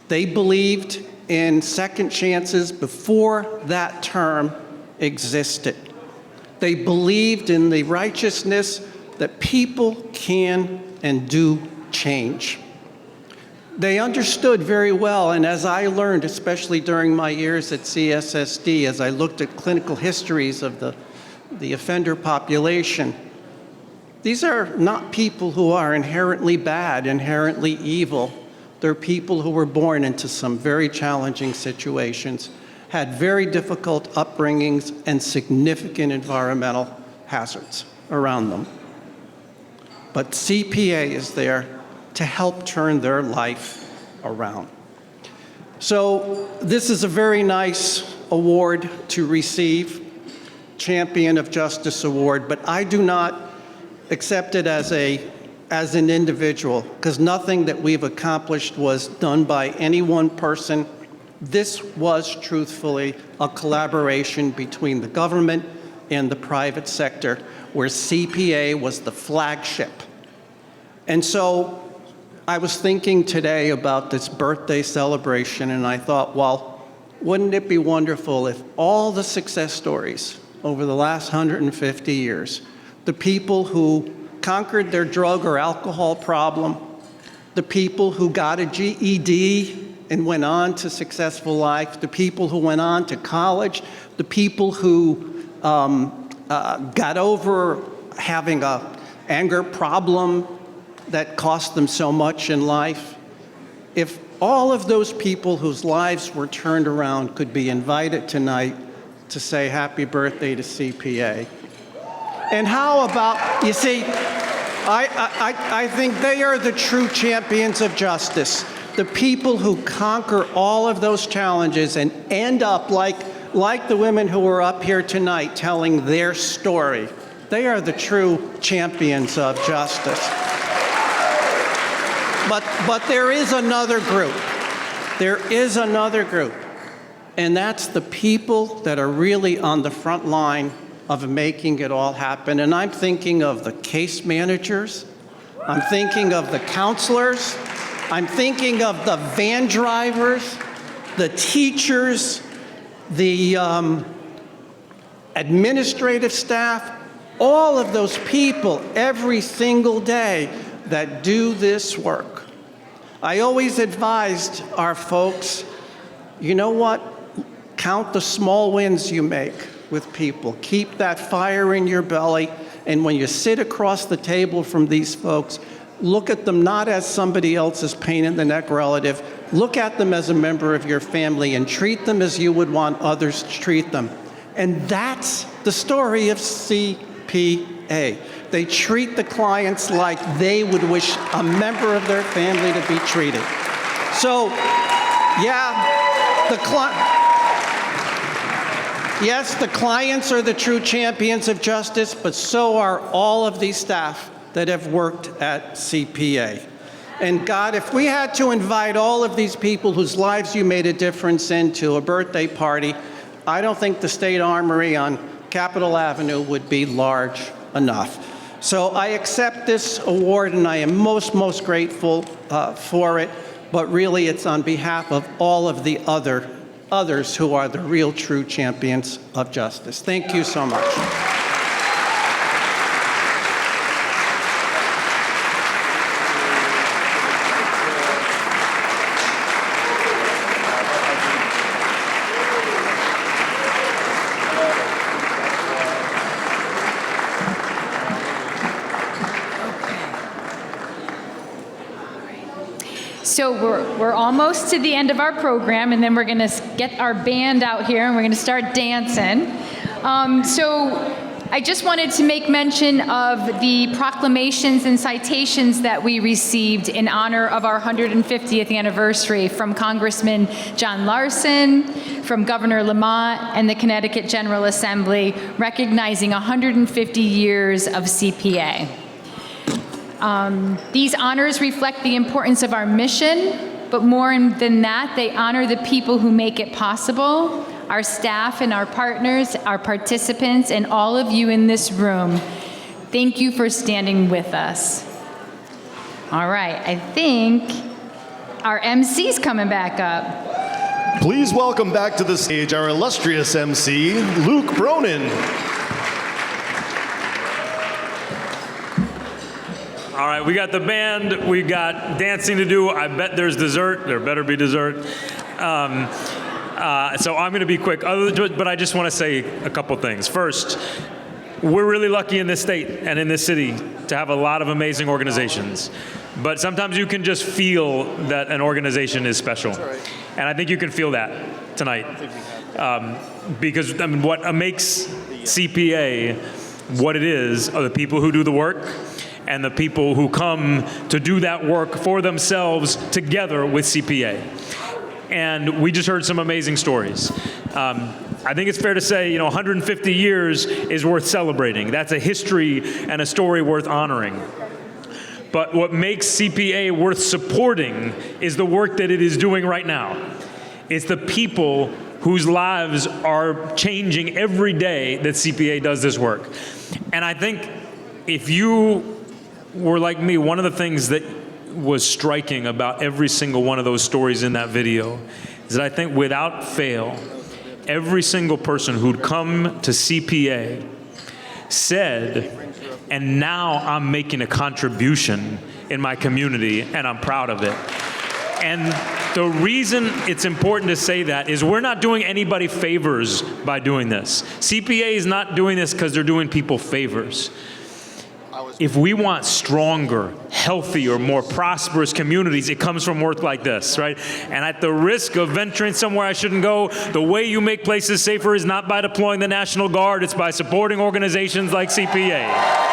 S14: They believed in second chances before that term existed. They believed in the righteousness that people can and do change. They understood very well, and as I learned, especially during my years at CSSD, as I looked at clinical histories of the offender population, these are not people who are inherently bad, inherently evil. They're people who were born into some very challenging situations, had very difficult upbringings, and significant environmental hazards around them. But CPA is there to help turn their life around. So this is a very nice award to receive, Champion of Justice Award, but I do not accept it as an individual, because nothing that we've accomplished was done by any one person. This was truthfully a collaboration between the government and the private sector, where CPA was the flagship. And so I was thinking today about this birthday celebration, and I thought, well, wouldn't it be wonderful if all the success stories over the last 150 years, the people who conquered their drug or alcohol problem, the people who got a GED and went on to successful life, the people who went on to college, the people who got over having an anger problem that cost them so much in life, if all of those people whose lives were turned around could be invited tonight to say happy birthday to CPA. And how about, you see, I think they are the true champions of justice, the people who conquer all of those challenges and end up like the women who are up here tonight telling their story. They are the true champions of justice. But there is another group. There is another group, and that's the people that are really on the front line of making it all happen. And I'm thinking of the case managers, I'm thinking of the counselors, I'm thinking of the van drivers, the teachers, the administrative staff, all of those people every single day that do this work. I always advised our folks, you know what? Count the small wins you make with people. Keep that fire in your belly, and when you sit across the table from these folks, look at them not as somebody else's pain in the neck relative. Look at them as a member of your family and treat them as you would want others to treat them. And that's the story of CPA. They treat the clients like they would wish a member of their family to be treated. So, yeah, yes, the clients are the true champions of justice, but so are all of these staff that have worked at CPA. And God, if we had to invite all of these people whose lives you made a difference into a birthday party, I don't think the State Armory on Capitol Avenue would be large enough. So I accept this award, and I am most grateful for it, but really it's on behalf of all of the others who are the real true champions of justice. Thank you so much.
S4: So we're almost to the end of our program, and then we're going to get our band out here, and we're going to start dancing. So I just wanted to make mention of the proclamations and citations that we received in honor of our 150th anniversary from Congressman John Larson, from Governor Lamont, and the Connecticut General Assembly, recognizing 150 years of CPA. These honors reflect the importance of our mission, but more than that, they honor the people who make it possible, our staff and our partners, our participants, and all of you in this room. Thank you for standing with us. All right, I think our MC's coming back up.
S1: Please welcome back to the stage our illustrious MC, Luke Bronin.
S3: All right, we got the band, we got dancing to do. I bet there's dessert. There better be dessert. So I'm going to be quick, but I just want to say a couple things. First, we're really lucky in this state and in this city to have a lot of amazing organizations. But sometimes you can just feel that an organization is special. And I think you can feel that tonight. Because I mean, what makes CPA what it is are the people who do the work and the people who come to do that work for themselves together with CPA. And we just heard some amazing stories. I think it's fair to say, 150 years is worth celebrating. That's a history and a story worth honoring. But what makes CPA worth supporting is the work that it is doing right now. It's the people whose lives are changing every day that CPA does this work. And I think if you were like me, one of the things that was striking about every single one of those stories in that video is that I think without fail, every single person who'd come to CPA said, and now I'm making a contribution in my community and I'm proud of it. And the reason it's important to say that is we're not doing anybody favors by doing this. CPA is not doing this because they're doing people favors. If we want stronger, healthier, more prosperous communities, it comes from work like this, right? And at the risk of venturing somewhere I shouldn't go, the way you make places safer is not by deploying the National Guard, it's by supporting organizations like CPA.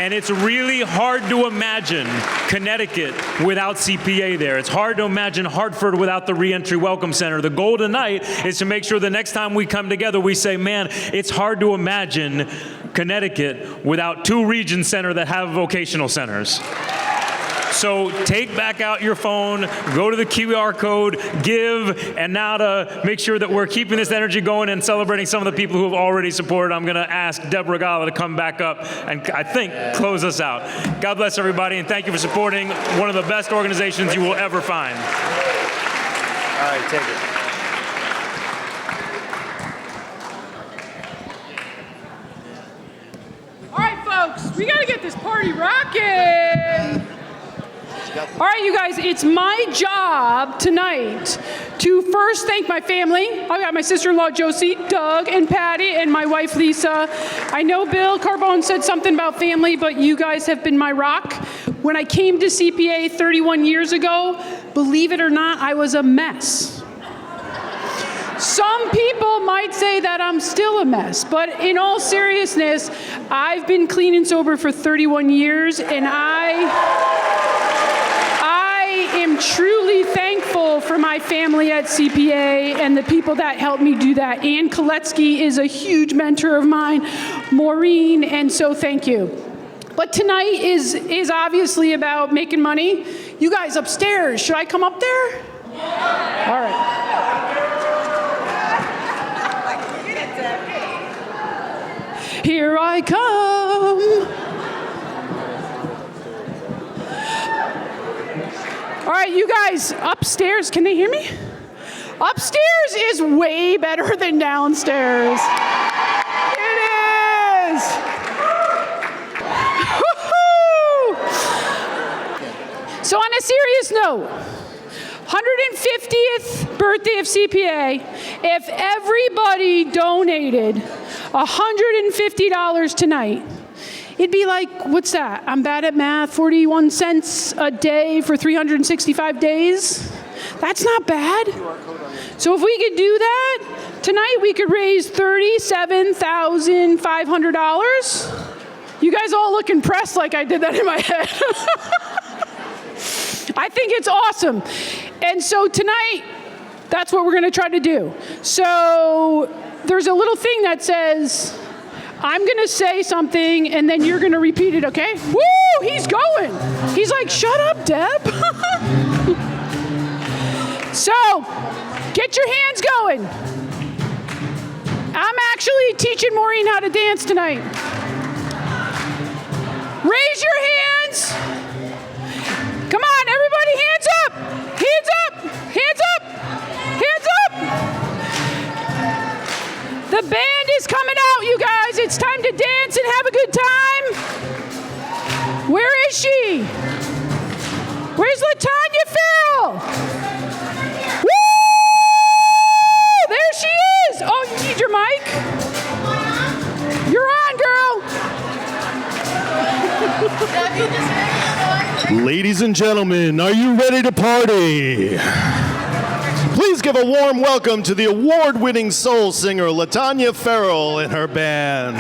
S3: And it's really hard to imagine Connecticut without CPA there. It's hard to imagine Hartford without the Reentry Welcome Center. The goal tonight is to make sure the next time we come together, we say, man, it's hard to imagine Connecticut without 2 region centers that have vocational centers. So take back out your phone, go to the QR code, give, and now to make sure that we're keeping this energy going and celebrating some of the people who have already supported, I'm going to ask Deborah Gala to come back up and I think close us out. God bless everybody, and thank you for supporting one of the best organizations you will ever find.
S6: All right, take it.
S11: All right, folks, we got to get this party rocking. All right, you guys, it's my job tonight to first thank my family. I've got my sister-in-law, Josie, Doug, and Patty, and my wife, Lisa. I know Bill Carbone said something about family, but you guys have been my rock. When I came to CPA 31 years ago, believe it or not, I was a mess. Some people might say that I'm still a mess, but in all seriousness, I've been clean and sober for 31 years, and I am truly thankful for my family at CPA and the people that helped me do that. Ann Koletsky is a huge mentor of mine, Maureen, and so thank you. But tonight is obviously about making money. You guys upstairs, should I come up there? All right. Here I come. All right, you guys, upstairs, can they hear me? Upstairs is way better than downstairs. It is. Woo-hoo! So on a serious note, 150th birthday of CPA, if everybody donated $150 tonight, it'd be like, what's that? I'm bad at math, 41 cents a day for 365 days? That's not bad. So if we could do that, tonight we could raise $37,500. You guys all look impressed like I did that in my head. I think it's awesome. And so tonight, that's what we're going to try to do. So there's a little thing that says, I'm going to say something, and then you're going to repeat it, okay? Woo! He's going. He's like, shut up, Deb. So, get your hands going. I'm actually teaching Maureen how to dance tonight. Raise your hands. Come on, everybody, hands up. Hands up. Hands up. Hands up. The band is coming out, you guys. It's time to dance and have a good time. Where is she? Where's LaTanya Farrell? Woo! There she is. Oh, you need your mic? You're on, girl.
S1: Ladies and gentlemen, are you ready to party? Please give a warm welcome to the award-winning soul singer LaTanya Farrell and her band.